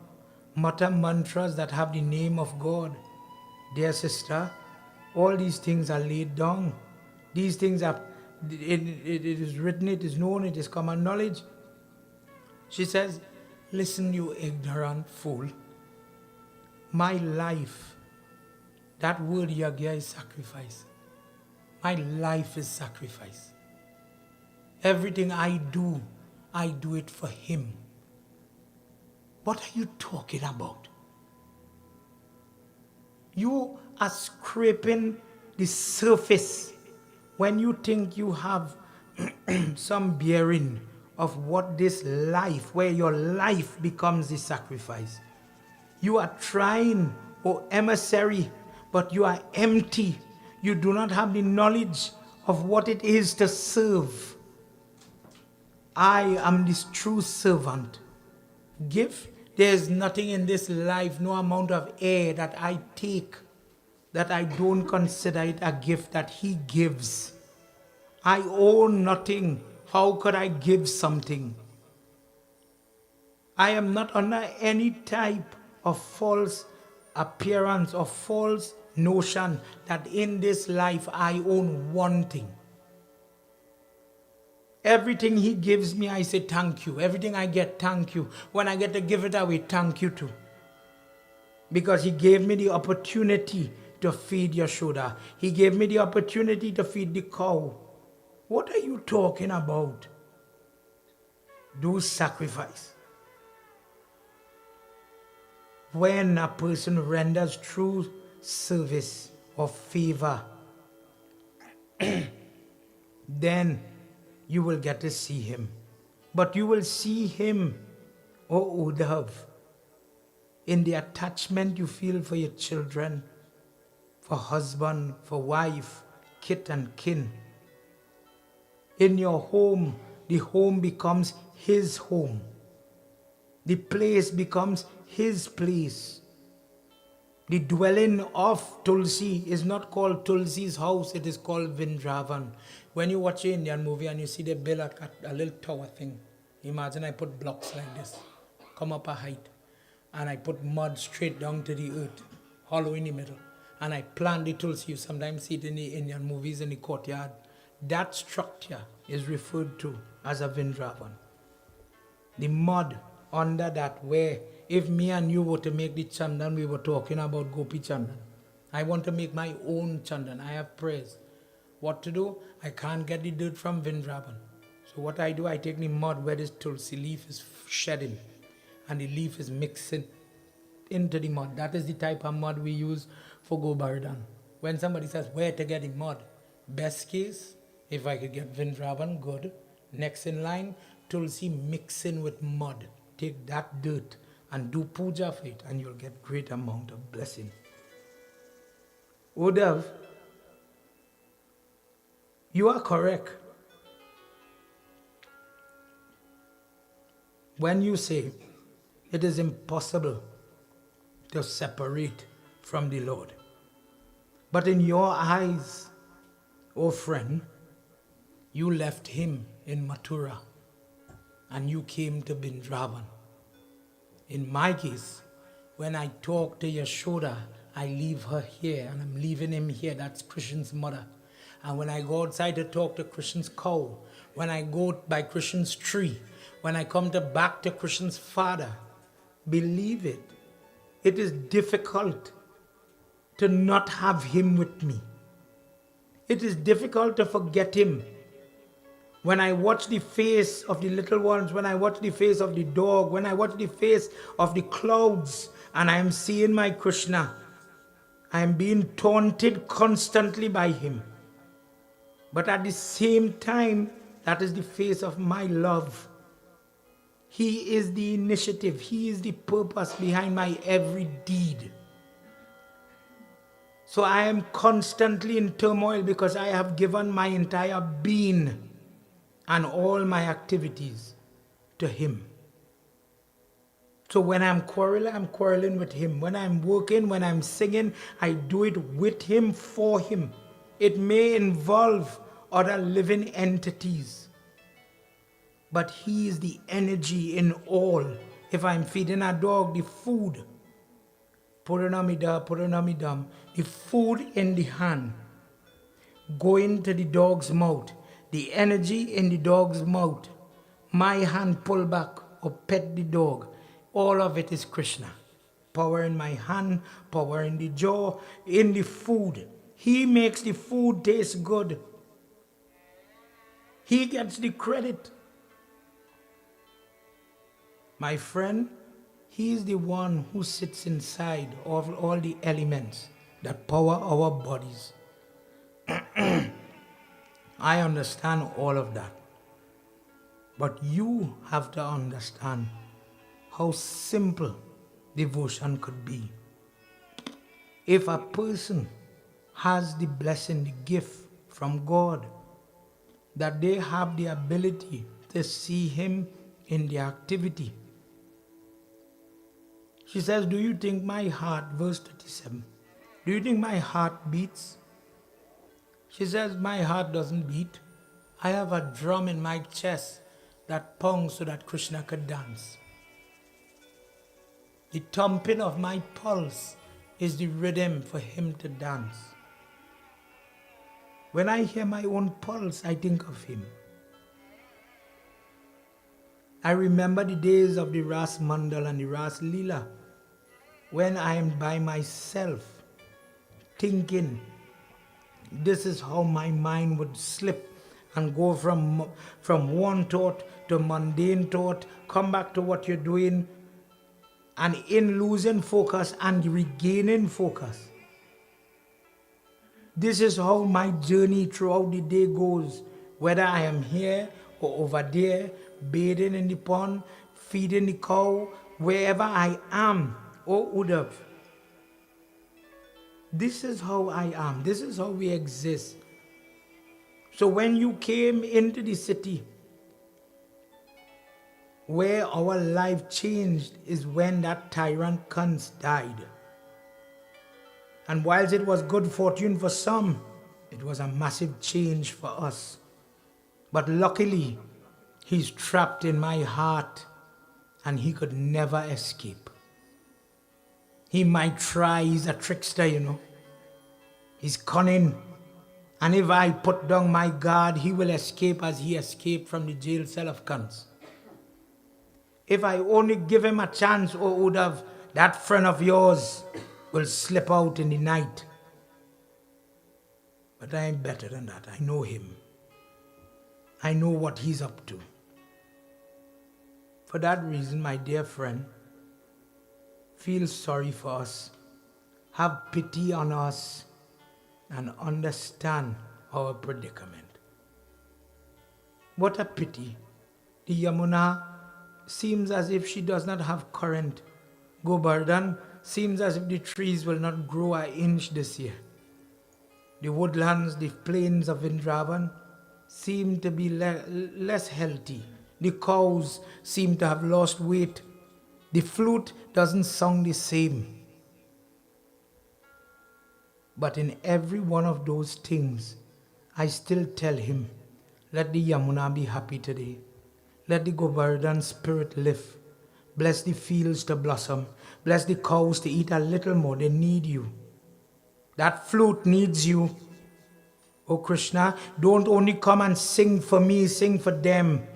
mutter mantras that have the name of God. Dear sister, all these things are laid down. These things are, it is written, it is known, it is common knowledge. She says, listen, you ignorant fool. My life, that word yagya is sacrifice. My life is sacrifice. Everything I do it for him. What are you talking about? You are scraping the surface when you think you have some bearing of what this life, where your life becomes the sacrifice. You are trying, oh emissary, but you are empty. You do not have the knowledge of what it is to serve. I am this true servant. Give. There is nothing in this life, no amount of air that I take, that I don't consider it a gift that he gives. I own nothing. How could I give something? I am not under any type of false appearance or false notion that in this life I own one thing. Everything he gives me, I say thank you. Everything I get, thank you. When I get to give it away, thank you too. Because he gave me the opportunity to feed Yashoda. He gave me the opportunity to feed the cow. What are you talking about? Do sacrifice. When a person renders true service or favor, then you will get to see him. But you will see him, O Uddhav, in the attachment you feel for your children, for husband, for wife, kith and kin. In your home, the home becomes his home. The place becomes his place. The dwelling of Tulsi is not called Tulsi's house, it is called Vrindavan. When you watch an Indian movie and you see they build a little tower thing, imagine I put blocks like this, come up a height, and I put mud straight down to the earth, hollow in the middle, and I plant the Tulsi. You sometimes see it in the Indian movies in the courtyard. That structure is referred to as a Vrindavan. The mud under that, where if me and you were to make the Chandan, we were talking about Gopi Chandan. I want to make my own Chandan. I have prayers. What to do? I can't get the dirt from Vrindavan. So what I do, I take the mud where this Tulsi leaf is shedding and the leaf is mixing into the mud. That is the type of mud we use for Govardhan. When somebody says where to get the mud, best case, if I could get Vrindavan, good. Next in line, Tulsi mixing with mud. Take that dirt and do puja for it, and you'll get great amount of blessing. Uddhav, you are correct when you say it is impossible to separate from the Lord. But in your eyes, oh friend, you left him in Mathura and you came to Vrindavan. In my case, when I talk to Yashoda, I leave her here and I'm leaving him here. That's Krishn's mother. And when I go outside to talk to Krishn's cow, when I go by Krishn's tree, when I come back to Krishn's father, believe it, it is difficult to not have him with me. It is difficult to forget him. When I watch the face of the little ones, when I watch the face of the dog, when I watch the face of the clouds, and I am seeing my Krishna, I am being taunted constantly by him. But at the same time, that is the face of my love. He is the initiative. He is the purpose behind my every deed. So I am constantly in turmoil because I have given my entire being and all my activities to him. So when I'm quarreling with him. When I'm working, when I'm singing, I do it with him, for him. It may involve other living entities, but he is the energy in all. If I'm feeding a dog, the food, Puranamida, the food in the hand, going to the dog's mouth, the energy in the dog's mouth, my hand pull back or pet the dog, all of it is Krishna. Power in my hand, power in the jaw, in the food. He makes the food taste good. He gets the credit. My friend, he is the one who sits inside of all the elements that power our bodies. I understand all of that. But you have to understand how simple devotion could be. If a person has the blessing, the gift from God, that they have the ability to see him in the activity. She says, do you think my heart, verse 37, do you think my heart beats? She says, my heart doesn't beat. I have a drum in my chest that pounds so that Krishna could dance. The thumping of my pulse is the rhythm for him to dance. When I hear my own pulse, I think of him. I remember the days of the Ras Mandal and the Ras Leela, when I am by myself, thinking, this is how my mind would slip and go from one thought to mundane thought, come back to what you're doing, and in losing focus and regaining focus. This is how my journey throughout the day goes, whether I am here or over there, bathing in the pond, feeding the cow, wherever I am, oh Uddhav. This is how I am. This is how we exist. So when you came into the city, where our life changed is when that tyrant Kans died. And whilst it was good fortune for some, it was a massive change for us. But luckily, he's trapped in my heart and he could never escape. He might try, he's a trickster, you know. He's cunning. And if I put down my guard, he will escape as he escaped from the jail cell of Kans. If I only give him a chance, oh Uddhav, that friend of yours will slip out in the night. But I am better than that. I know him. I know what he's up to. For that reason, my dear friend, feel sorry for us. Have pity on us and understand our predicament. What a pity. The Yamuna seems as if she does not have current. Govardhan seems as if the trees will not grow an inch this year. The woodlands, the plains of Vrindavan seem to be less healthy. The cows seem to have lost weight. The flute doesn't sound the same. But in every one of those things, I still tell him, let the Yamuna be happy today. Let the Govardhan spirit live. Bless the fields to blossom. Bless the cows to eat a little more. They need you. That flute needs you. Oh Krishna, don't only come and sing for me, sing for them.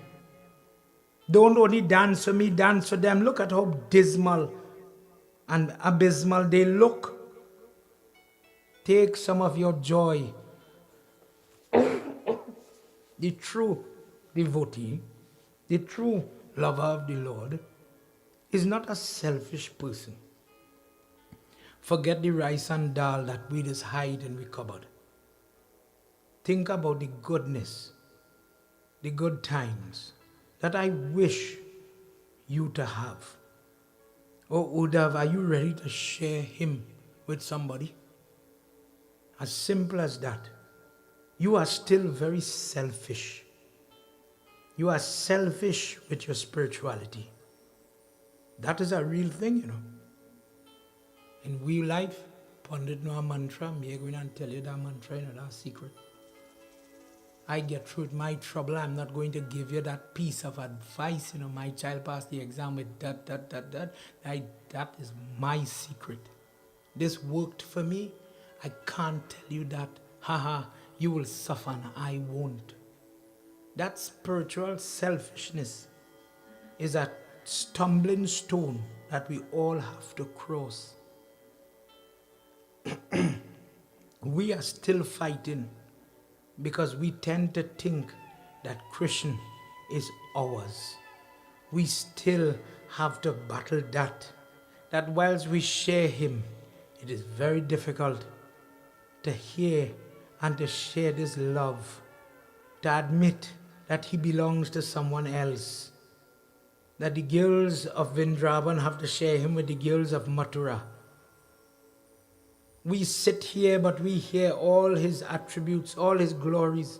Don't only dance for me, dance for them. Look at how dismal and abysmal they look. Take some of your joy. The true devotee, the true lover of the Lord, is not a selfish person. Forget the rice and dal that we just hide in the cupboard. Think about the goodness, the good times that I wish you to have. Oh Uddhav, are you ready to share him with somebody? As simple as that. You are still very selfish. You are selfish with your spirituality. That is a real thing, you know. In real life, Pandit know a mantra, me going and tell you that mantra, you know, that secret. I get through with my trouble. I'm not going to give you that piece of advice, you know, my child passed the exam with that. That is my secret. This worked for me. I can't tell you that, you will suffer and I won't. That spiritual selfishness is a stumbling stone that we all have to cross. We are still fighting because we tend to think that Krishna is ours. We still have to battle that whilst we share him, it is very difficult to hear and to share this love, to admit that he belongs to someone else, that the girls of Vrindavan have to share him with the girls of Mathura. We sit here, but we hear all his attributes, all his glories,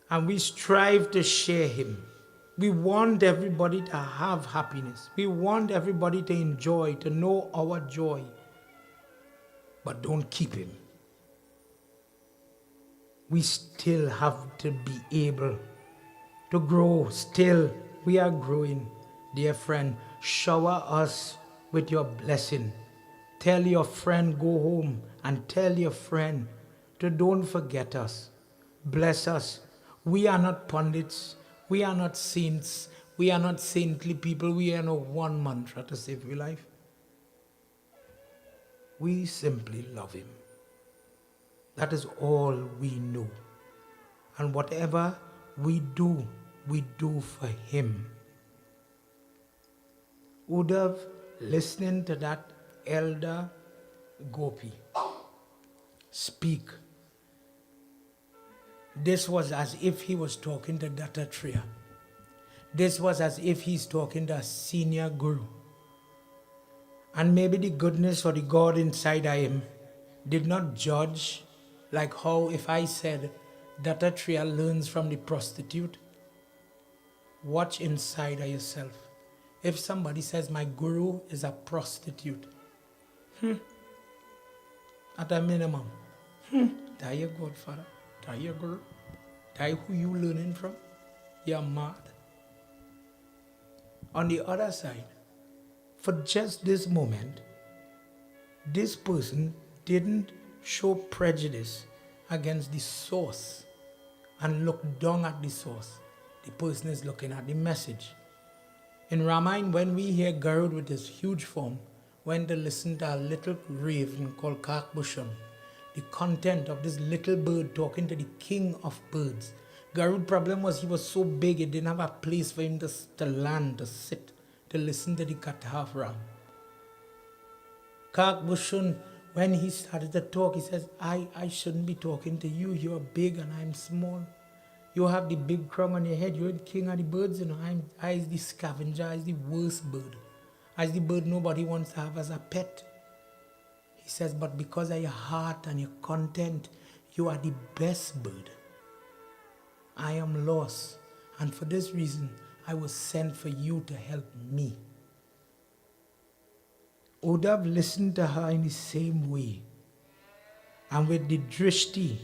and we strive to share him. We want everybody to have happiness. We want everybody to enjoy, to know our joy, but don't keep him. We still have to be able to grow. Still, we are growing. Dear friend, shower us with your blessing. Tell your friend, go home and tell your friend to don't forget us. Bless us. We are not pundits. We are not saints. We are not saintly people. We are not one mantra to save your life. We simply love him. That is all we know. And whatever we do for him. Uddhav, listening to that elder Gopi speak, this was as if he was talking to Dattatreya. This was as if he's talking to a senior guru. And maybe the goodness or the God inside of him did not judge, like how if I said Dattatreya learns from the prostitute. Watch inside of yourself. If somebody says my guru is a prostitute, at a minimum, that your godfather, that your guru, that who you learning from, you're mad. On the other side, for just this moment, this person didn't show prejudice against the source and look down at the source. The person is looking at the message. In Ramayana, when we hear Garud with his huge form, went to listen to a little raven called Kakbushan, the content of this little bird talking to the king of birds. Garud's problem was he was so big, it didn't have a place for him to land, to sit, to listen to the Katha of Ram. Kakbushan, when he started to talk, he says, I shouldn't be talking to you. You're big and I'm small. You have the big crown on your head. You're the king of the birds, you know. I is the scavenger. I is the worst bird. I is the bird nobody wants to have as a pet. He says, but because of your heart and your content, you are the best bird. I am lost. And for this reason, I was sent for you to help me. Uddhav listened to her in the same way. And with the drishti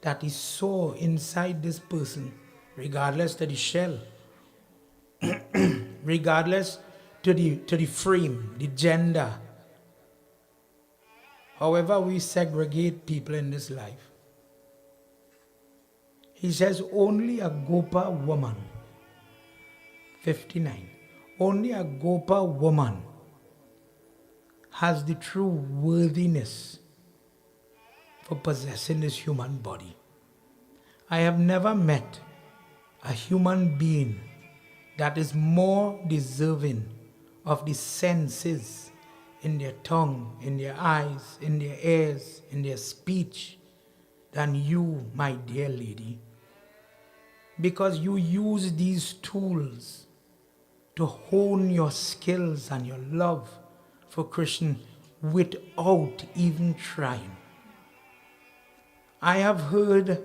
that he saw inside this person, regardless to the shell, regardless to the frame, the gender, however we segregate people in this life, he says only a Gopa woman, 59, only a Gopa woman has the true worthiness for possessing this human body. I have never met a human being that is more deserving of the senses in their tongue, in their eyes, in their ears, in their speech than you, my dear lady. Because you use these tools to hone your skills and your love for Krishna without even trying. I have heard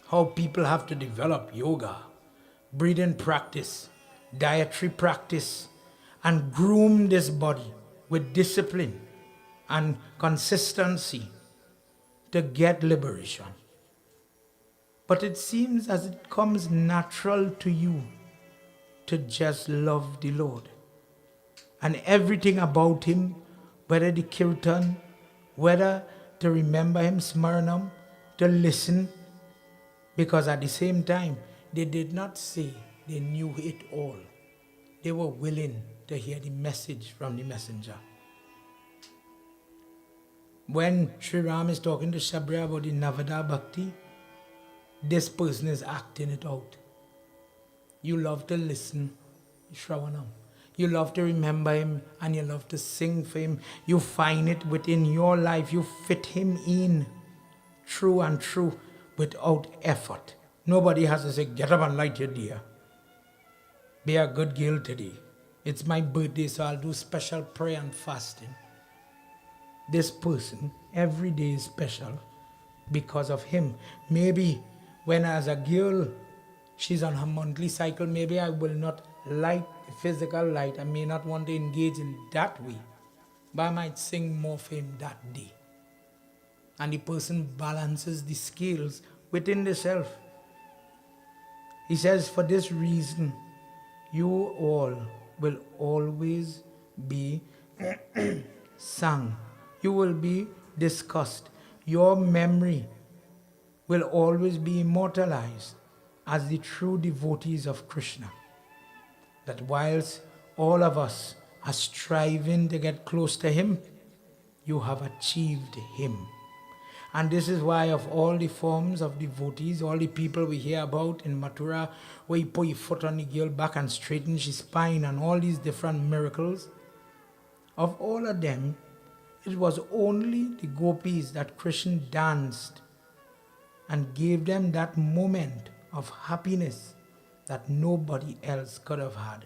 how people have to develop yoga, breathing practice, dietary practice, and groom this body with discipline and consistency to get liberation. But it seems as it comes natural to you to just love the Lord. And everything about him, whether the kirtan, whether to remember him, smaranam, to listen, because at the same time, they did not say they knew it all. They were willing to hear the message from the messenger. When Sri Ram is talking to Shabra about the Navada Bhakti, this person is acting it out. You love to listen, Shravanam. You love to remember him and you love to sing for him. You find it within your life. You fit him in true and true without effort. Nobody has to say, get up and light your dear. Be a good girl today. It's my birthday, so I'll do special prayer and fasting. This person, every day is special because of him. Maybe when as a girl, she's on her monthly cycle, maybe I will not light the physical light. I may not want to engage in that way, but I might sing more for him that day. And the person balances the scales within the self. He says, for this reason, you all will always be sung. You will be discussed. Your memory will always be immortalized as the true devotees of Krishna. That whilst all of us are striving to get close to Him, you have achieved Him. And this is why of all the forms of devotees, all the people we hear about in Mathura, where you put your foot on the girl back and straighten his spine and all these different miracles, of all of them, it was only the gopis that Krishna danced and gave them that moment of happiness that nobody else could have had.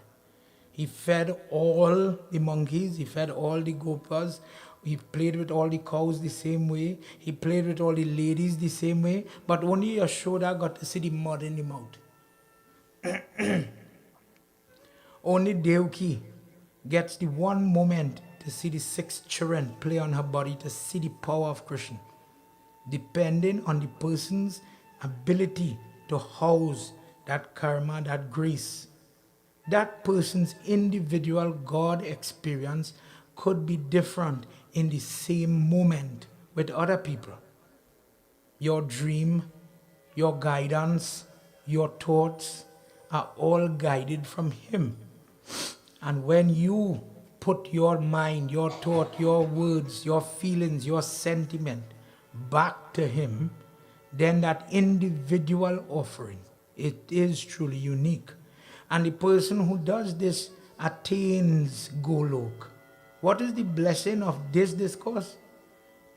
He fed all the monkeys, he fed all the gopas, he played with all the cows the same way, he played with all the ladies the same way, but only Yashoda got to see the mud in the mouth. Only Devaki gets the one moment to see the 6 children play on her body, to see the power of Krishna, depending on the person's ability to house that karma, that grace. That person's individual God experience could be different in the same moment with other people. Your dream, your guidance, your thoughts are all guided from Him. And when you put your mind, your thought, your words, your feelings, your sentiment back to Him, then that individual offering, it is truly unique. And the person who does this attains Golok. What is the blessing of this discourse?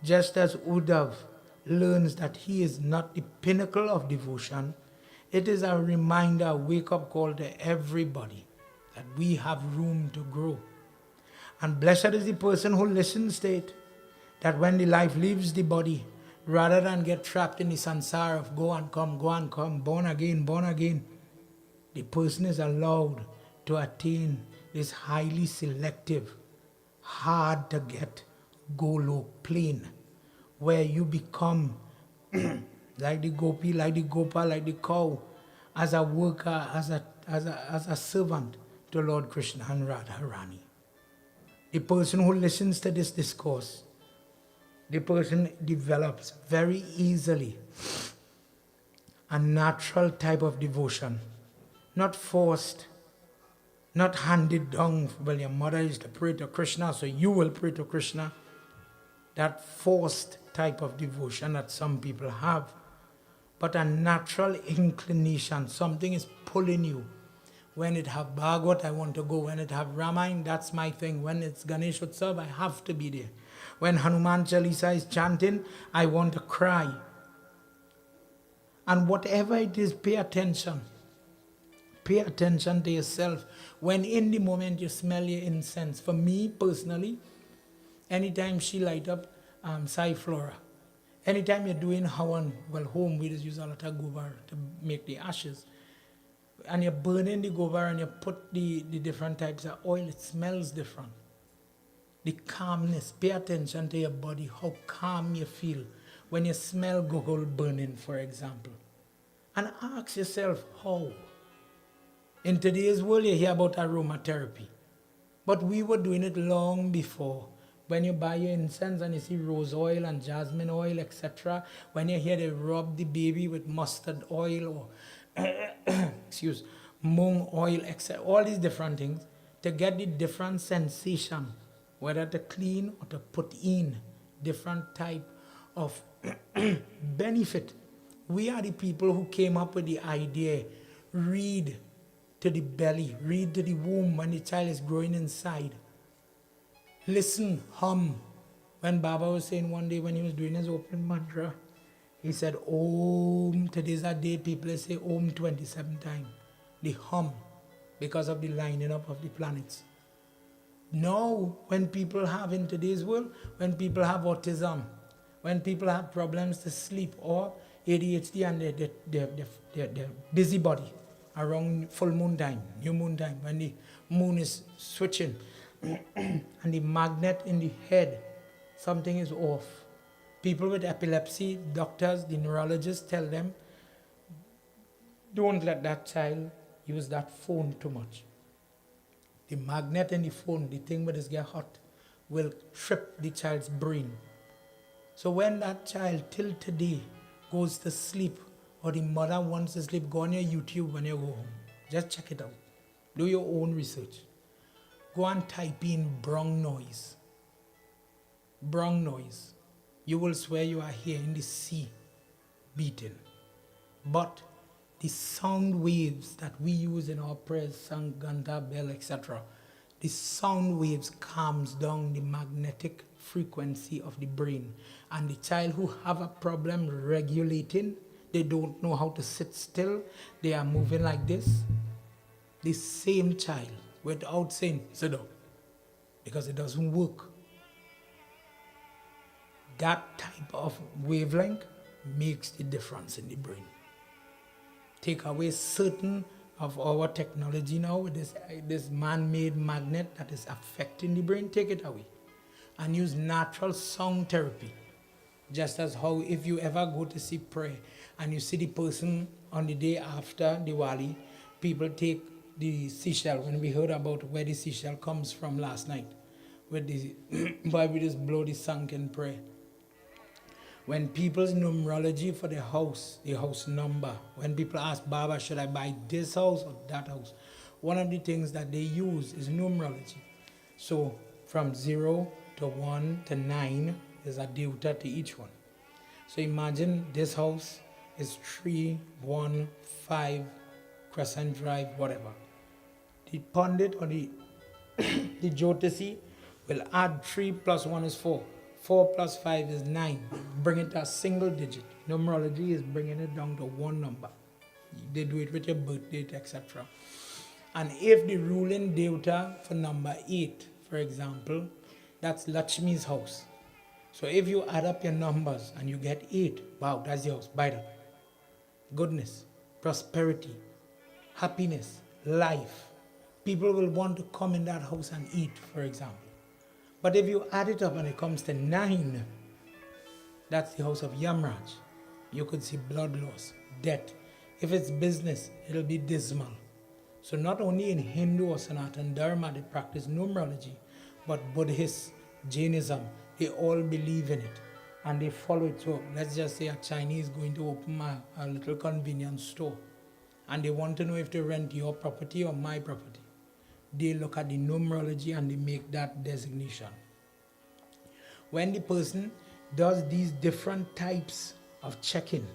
Just as Uddhav learns that he is not the pinnacle of devotion, it is a reminder, a wake-up call to everybody that we have room to grow. And blessed is the person who listens to it, that when the life leaves the body, rather than get trapped in the sansara of go and come, born again, the person is allowed to attain this highly selective, hard to get Golok plane, where you become like the gopi, like the gopa, like the cow, as a worker, as a servant to Lord Krishna and Radharani. The person who listens to this discourse, the person develops very easily a natural type of devotion, not forced, not handed down. Well, your mother used to pray to Krishna, so you will pray to Krishna. That forced type of devotion that some people have, but a natural inclination. Something is pulling you. When it have Bhagwat, I want to go. When it have Ramayana, that's my thing. When it's Ganesh Utsav, I have to be there. When Hanuman Chalisa is chanting, I want to cry. And whatever it is, pay attention. Pay attention to yourself. When in the moment you smell your incense. For me personally, anytime she light up Sai Flora, anytime you're doing Hawan, well, home we just use a lot of gobar to make the ashes. And you're burning the gobar and you put the different types of oil, it smells different. The calmness, pay attention to your body, how calm you feel when you smell gogol burning, for example. And ask yourself, how? In today's world, you hear about aromatherapy. But we were doing it long before. When you buy your incense and you see rose oil and jasmine oil, etc. When you hear they rub the baby with mustard oil or mung oil, etc. All these different things to get the different sensation, whether to clean or to put in different type of benefit. We are the people who came up with the idea, read to the belly, read to the womb when the child is growing inside. Listen, hum. When Baba was saying one day when he was doing his opening mantra, he said, Om. Today's a day people say Om 27 times. The hum, because of the lining up of the planets. Now, when people have in today's world, when people have autism, when people have problems to sleep or ADHD and they're busybody around full moon time, new moon time, when the moon is switching and the magnet in the head, something is off. People with epilepsy, doctors, the neurologists tell them, don't let that child use that phone too much. the magnet in the phone, the thing where it get hot, will trip the child's brain. So when that child till today goes to sleep, or the mother wants to sleep, go on your YouTube when you go home. Just check it out. Do your own research. Go and type in brong noise. Brong noise. You will swear you are hearing the sea beating. But the sound waves that we use in our prayers, sang, ganta, bell, etc., the sound waves calms down the magnetic frequency of the brain. And the child who have a problem regulating, they don't know how to sit still, they are moving like this. The same child, without saying, sit down, because it doesn't work. That type of wavelength makes the difference in the brain. Take away certain of our technology now with this man-made magnet that is affecting the brain, take it away. And use natural sound therapy. Just as how if you ever go to see prayer and you see the person on the day after Diwali, people take the seashell, when we heard about where the seashell comes from last night, with the why we just blow the sunken prayer. When people's numerology for the house number, when people ask Baba, should I buy this house or that house? One of the things that they use is numerology. So from 0 to 1 to 9 is a deuta to each one. So imagine this house is 315 Crescent Drive, whatever. The Pandit or the Jyotisi will add 3 plus 1 is 4. 4 plus 5 is 9. Bring it to a single digit. Numerology is bringing it down to one number. They do it with your birth date, etc. And if the ruling deuta for number 8, for example, that's Lakshmi's house. So if you add up your numbers and you get 8, wow, that's your house. Buy that. Goodness, prosperity, happiness, life. People will want to come in that house and eat, for example. But if you add it up and it comes to 9, that's the house of Yamraj. You could see blood loss, death. If it's business, it'll be dismal. So not only in Hindu or Sanatan Dharma they practice numerology, but Buddhists, Jainism, they all believe in it and they follow it. So let's just say a Chinese going to open a little convenience store and they want to know if they rent your property or my property. They look at the numerology and they make that designation. When the person does these different types of checking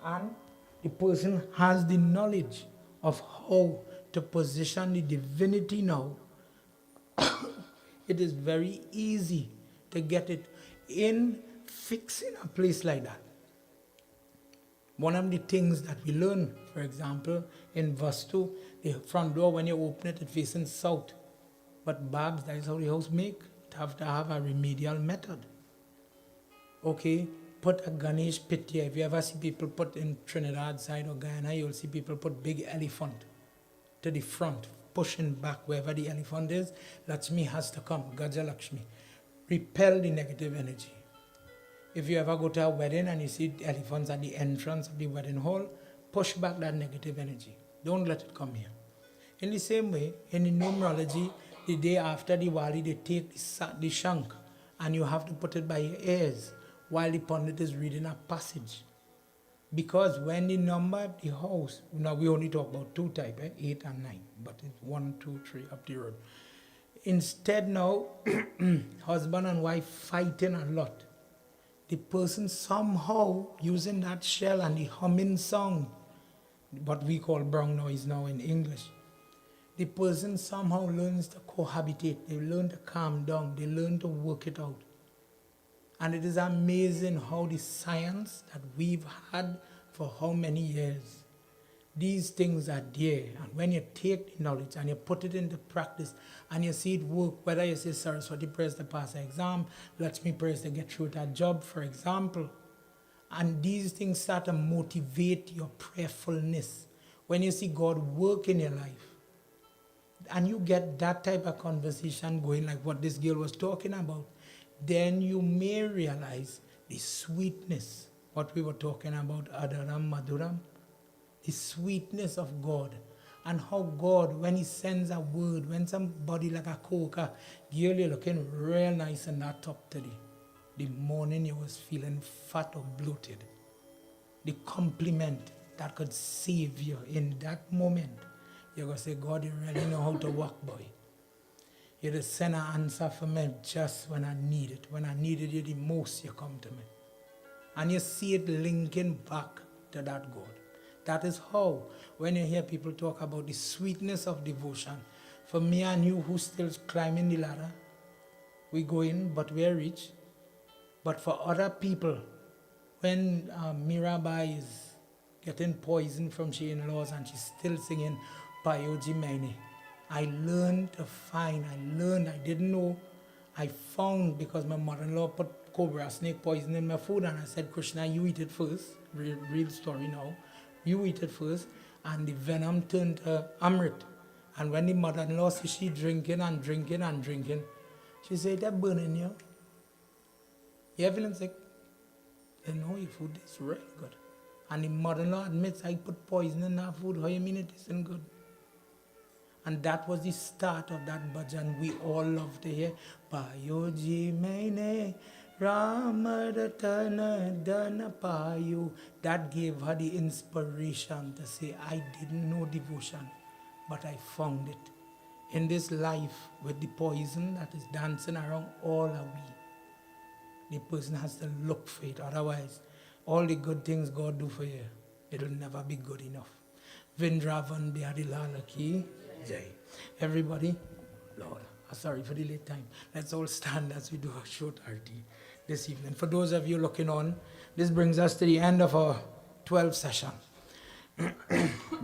and the person has the knowledge of how to position the divinity now, it is very easy to get it in fixing a place like that. One of the things that we learn, for example, in Vastu, the front door, when you open it, it's facing south. But Babs, that is how the house make. It have to have a remedial method. Okay, put a Ganesh pit here. If you ever see people put in Trinidad side or Guyana, you'll see people put big elephant to the front, pushing back wherever the elephant is. Lakshmi has to come, Gaja Lakshmi. Repel the negative energy. If you ever go to a wedding and you see elephants at the entrance of the wedding hall, push back that negative energy. Don't let it come here. In the same way, in the numerology, the day after Diwali, they take the shank and you have to put it by your ears while the Pandit is reading a passage. Because when the number of the house, now we only talk about 2 types, 8 and 9, but it's 1, 2, 3 up the road. Instead now, husband and wife fighting a lot. The person somehow using that shell and the humming song, what we call brown noise now in English, the person somehow learns to cohabitate, they learn to calm down, they learn to work it out. And it is amazing how the science that we've had for how many years, these things are there. And when you take the knowledge and you put it into practice and you see it work, whether you say Saraswati prayers to pass an exam, Lakshmi prayers to get through that job, for example, and these things start to motivate your prayerfulness. When you see God work in your life, and you get that type of conversation going like what this girl was talking about, then you may realize the sweetness, what we were talking about, Adaram, Maduram, the sweetness of God. And how God, when He sends a word, when somebody like a coca, girl, you're looking real nice in that top today. The morning you was feeling fat or bloated. The compliment that could save you in that moment. You're going to say, God, you really know how to walk, boy. You just send an answer for me just when I need it. When I needed you the most, you come to me. And you see it linking back to that God. That is how, when you hear people talk about the sweetness of devotion, for me and you who still climbing the ladder, we go in, but we are rich. But for other people, when Mirabai is getting poisoned from she in-laws and she's still singing Payo Jimaine, I learned to find, I didn't know, I found, because my mother-in-law put cobra snake poison in my food, and I said, Krishna, you eat it first, real story now, you eat it first, and the venom turned to Amrit. And when the mother-in-law said she drinking and drinking and drinking, she said, that burning you. You feeling sick? You know, your food is really good. And the mother-in-law admits, I put poison in her food, how you mean it isn't good? And that was the start of that bhajan we all love to hear. Payo ji maine Ramaratana dana payo. That gave her the inspiration to say, I didn't know devotion, but I found it. In this life, with the poison that is dancing around all are we. The person has to look for it. Otherwise, all the good things God do for you, it will never be good enough. Vindravan Bihadilala Ki Jai. Everybody, Lord, sorry for the late time. Let's all stand as we do a short arti this evening. For those of you looking on, this brings us to the end of our 12th session.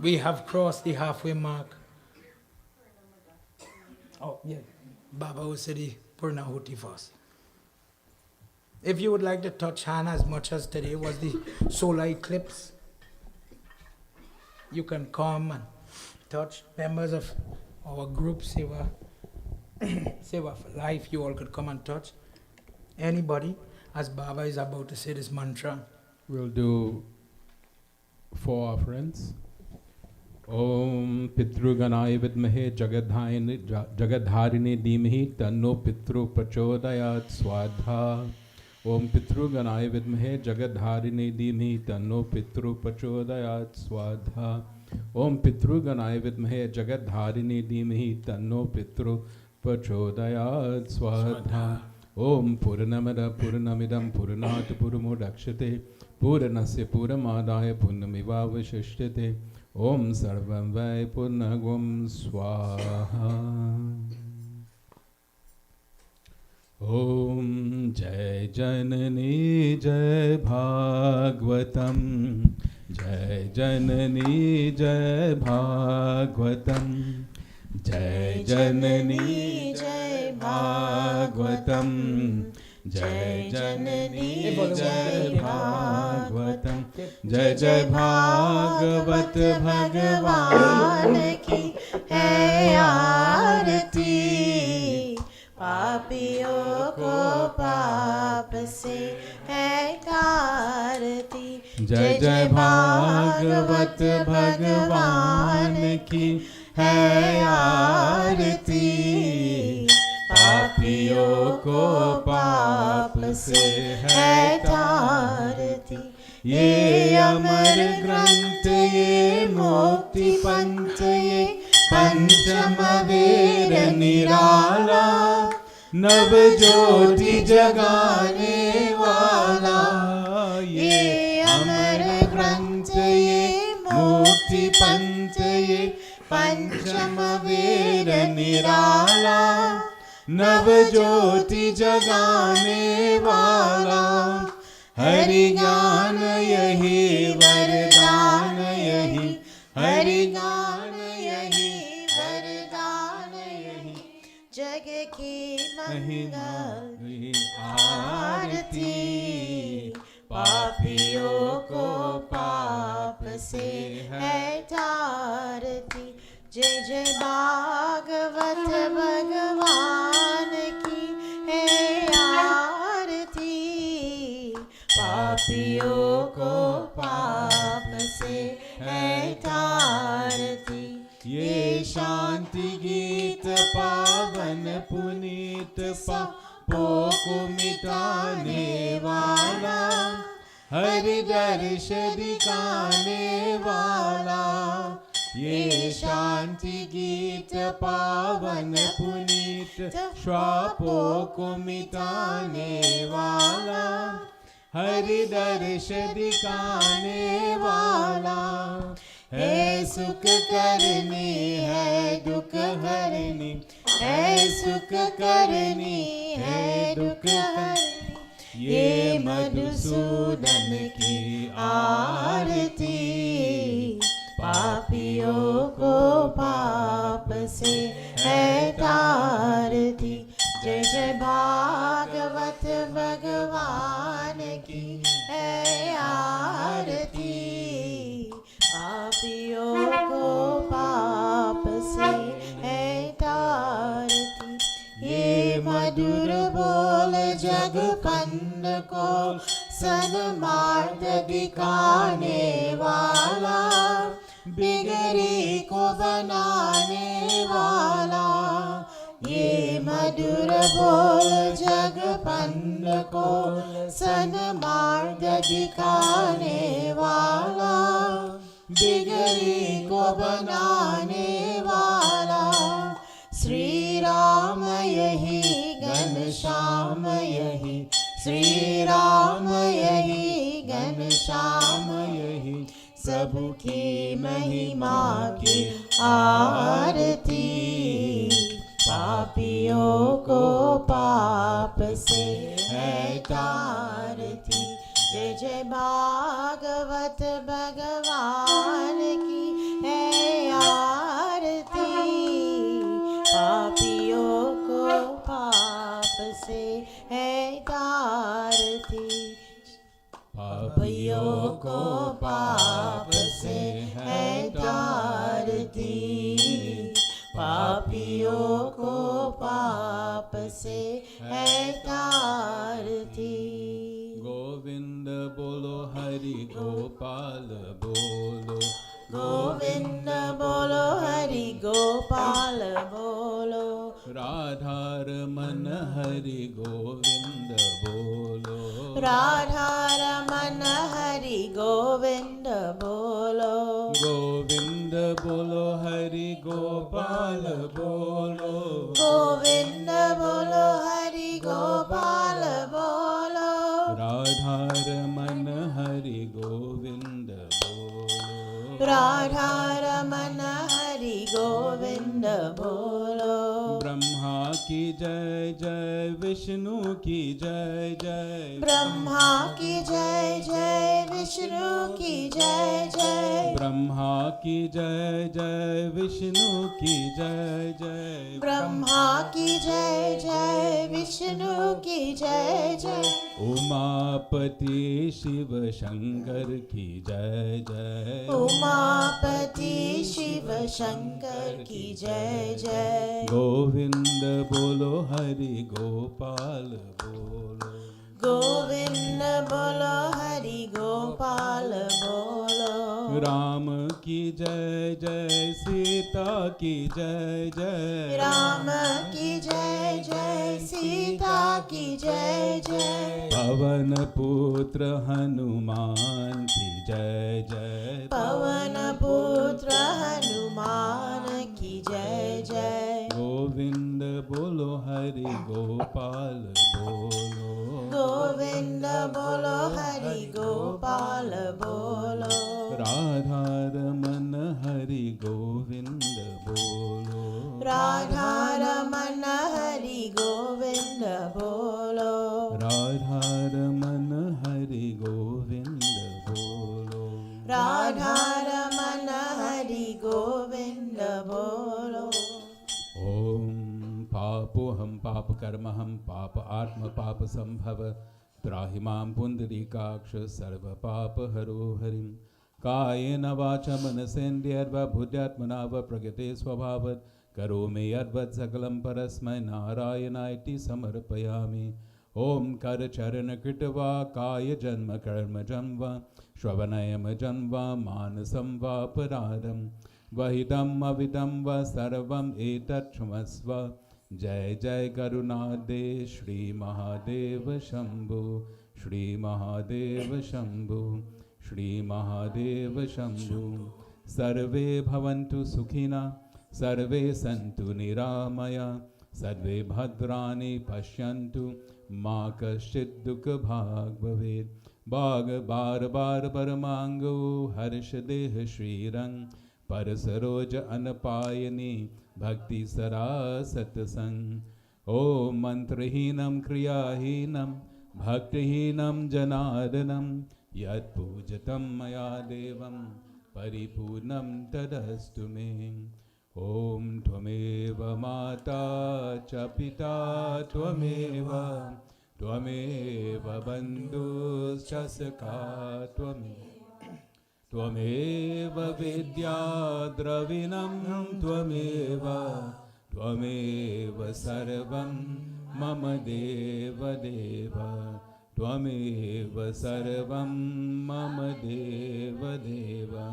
We have crossed the halfway mark. Oh, yeah. Baba Usedi Purnahuti fast. If you would like to touch hand as much as today was the solar eclipse, you can come and touch. Members of our group, Seva for Life, you all could come and touch. Anybody, as Baba is about to say this mantra. We'll do 4 offerings. Om Pitru Ganai Vidmahe Jagadharini Dhimahi Tanno Pitru Prachodayat Swadha. Om Pitru Ganai Vidmahe Jagadharini Dhimahi Tanno Pitru Prachodayat Swadha. Om Pitru Ganai Vidmahe Jagadharini Dhimahi Tanno Pitru Prachodayat Swadha. Om Purnamada Purnamidam Purnat Purmodakshate Purnasya Puramadaya Purnamiva Vishishtite. Om Sarvam Vai Purnagum Swaha. Om Jai Janani Jai Bhagwatam. Jai Janani Jai Bhagwatam. Jai Janani Jai Bhagwatam. Jai Janani Jai Bhagwatam. Jai Jai Bhagavat Bhagavan की है आरती, पापियों को पाप से है तारती. जय जय भागवत भगवान की है आरती, पापियों को पाप से है तारती. ये अमर ग्रंथ ये मुक्ति पंथ ये पंचम वेद निराला, नव ज्योति जगाने वाला. ये अमर ग्रंथ ये मुक्ति पंथ ये पंचम वेद निराला, नव ज्योति जगाने वाला. हरि ज्ञान यही वरदान यही, हरि ज्ञान यही वरदान यही. जग की मंगल आरती, पापियों को पाप से है तारती. जय जय भागवत भगवान की है आरती, पापियों को पाप से है तारती. गीत पावन पुनीत पापों को मिटाने वाला, हरि दर्श दिखाने वाला। ये शांति गीत पावन पुनीत पापों को मिटाने वाला, हरि दर्श दिखाने वाला। है सुख करनी है दुख हरनी, है सुख करनी है दुख हरनी। ये मधुसूदन की आरती, पापियों को पाप से है तारती। जय जय भागवत भगवान की है आरती, पापियों को पाप से है तारती। ये मधुर बोल जग पंड को सन्मार्ग दिखाने वाला, बिगड़ी को बनाने वाला। ये मधुर बोल जग पंड को सन्मार्ग दिखाने वाला, बिगड़ी को बनाने वाला। श्री राम यही घनश्याम यही, श्री राम यही घनश्याम यही, प्रभु की महिमा की आरती। पापियों को पाप से है तारती। जय जय भागवत भगवान की है आरती, पापियों को पाप से है तारती। पापियों को पाप से है तारती, पापियों को पाप से है तारती। गोविंद बोलो हरि गोपाल बोलो, गोविंद बोलो हरि गोपाल बोलो। राधा रमन हरि गोविंद बोलो, राधा रमन हरि गोविंद बोलो। गोविंद बोलो हरि गोपाल बोलो, गोविंद बोलो हरि गोपाल बोलो। राधा रमन हरि गोविंद बोलो, राधा रमन हरि गोविंद बोलो। ब्रह्मा की जय जय, विष्णु की जय जय, ब्रह्मा की जय जय, विष्णु की जय जय। ब्रह्मा की जय जय, विष्णु की जय जय, ब्रह्मा की जय जय, विष्णु की जय जय। उमापति शिव शंकर की जय जय, उमापति शिव शंकर की जय जय। गोविंद बोलो हरि गोपाल बोलो, गोविंद बोलो हरि गोपाल बोलो। राम की जय जय, सीता की जय जय, राम की जय जय, सीता की जय जय। पवन पुत्र हनुमान की जय जय, पवन पुत्र हनुमान की जय जय। गोविंद बोलो हरि गोपाल बोलो, गोविंद बोलो हरि गोपाल बोलो। राधा रमन हरि गोविंद बोलो, राधा रमन हरि गोविंद बोलो। राधा रमन हरि गोविंद बोलो, राधा रमन हरि गोविंद बोलो। ओम पापो हम पाप कर्म हम पाप आत्म पाप संभव, त्राहि मां पुंडरीकाक्ष सर्व पाप हरो हरिं। कायेन वाचा मनसेन्द्रियर्वा बुद्ध्यात्मना वा प्रकृते स्वभावत् करोमि यद्वत् सकलं परस्मै नारायणायति समर्पयामि। ओम करचरण कृत्वा काय जन्म कर्म वा श्रवणयम वा मानसं वापराधं Vahidam avidam va sarvam etat shmasva. Jai Jai Karunade Shri Mahadeva Shambhu. Shri Mahadeva Shambhu. Shri Mahadeva Shambhu. Sarve bhavantu sukhina. Sarve santu niramaya. Sarve bhadrani pashyantu. Ma kaschid dukha bhag bhavet. Bhag bar bar paramango harshadeh shrirang. Parasaroj anapayani bhakti sarasat sang. Om mantrahinam kriyahinam bhaktihinam janardanam yat pujatam maya devam paripurnam tadastu me. Om tvameva mata cha pita tvameva bandhus cha sakha tvameva. Tvameva vidya dravinam tvameva sarvam mama deva deva. Tvameva sarvam mama deva deva.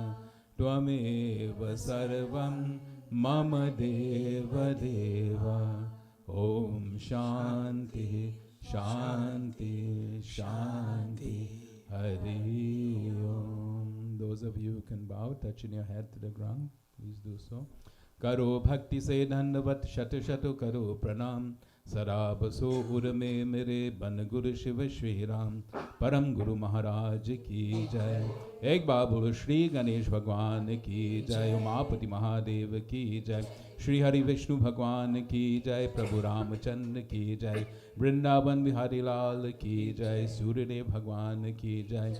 Tvameva sarvam mama deva deva. Om Shanti Shanti Shanti Hari Om. Those of you who can bow, touching your head to the ground, please do so. Karo bhakti se dhandavat shatu shatu karo pranam. Sarabaso urme mere ban guru shiva shri ram. Param guru maharaj ki jai. Ek baar Shri Ganesh Bhagwan ki jai. Umapati Mahadev ki jai. Shri Hari Vishnu Bhagwan ki jai. Prabhu Ramachandra ki jai. Vrindavan Bihari Lal ki jai. Suryadev Bhagwan ki jai.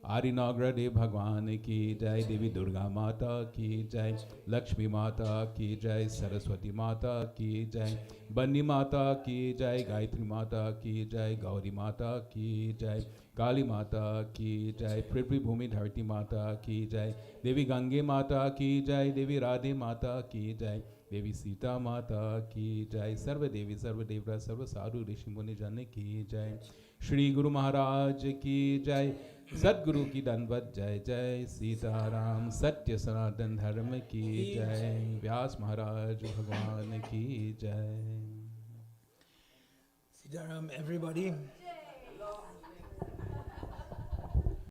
Arinagra Dev Bhagwan ki jai. Devi Durga Mata ki jai. Lakshmi Mata ki jai. Saraswati Mata ki jai. Bani Mata ki jai. Gayatri Mata ki jai. Gauri Mata ki jai. Kali Mata ki jai. Prithvi Bhumi Dharti Mata ki jai. Devi Gange Mata ki jai. Devi Radhe Mata ki jai. Devi Sita Mata ki jai. Sarva Devi Sarva Devra Sarva Sadhu Rishi Muni Jane ki jai. Shri Guru Maharaj ki jai. Sadguru ki Danvat Jai Jai. Sitaram Satya Sanatan Dharma ki jai. Vyas Maharaj Bhagwan ki jai. Sitaram, everybody.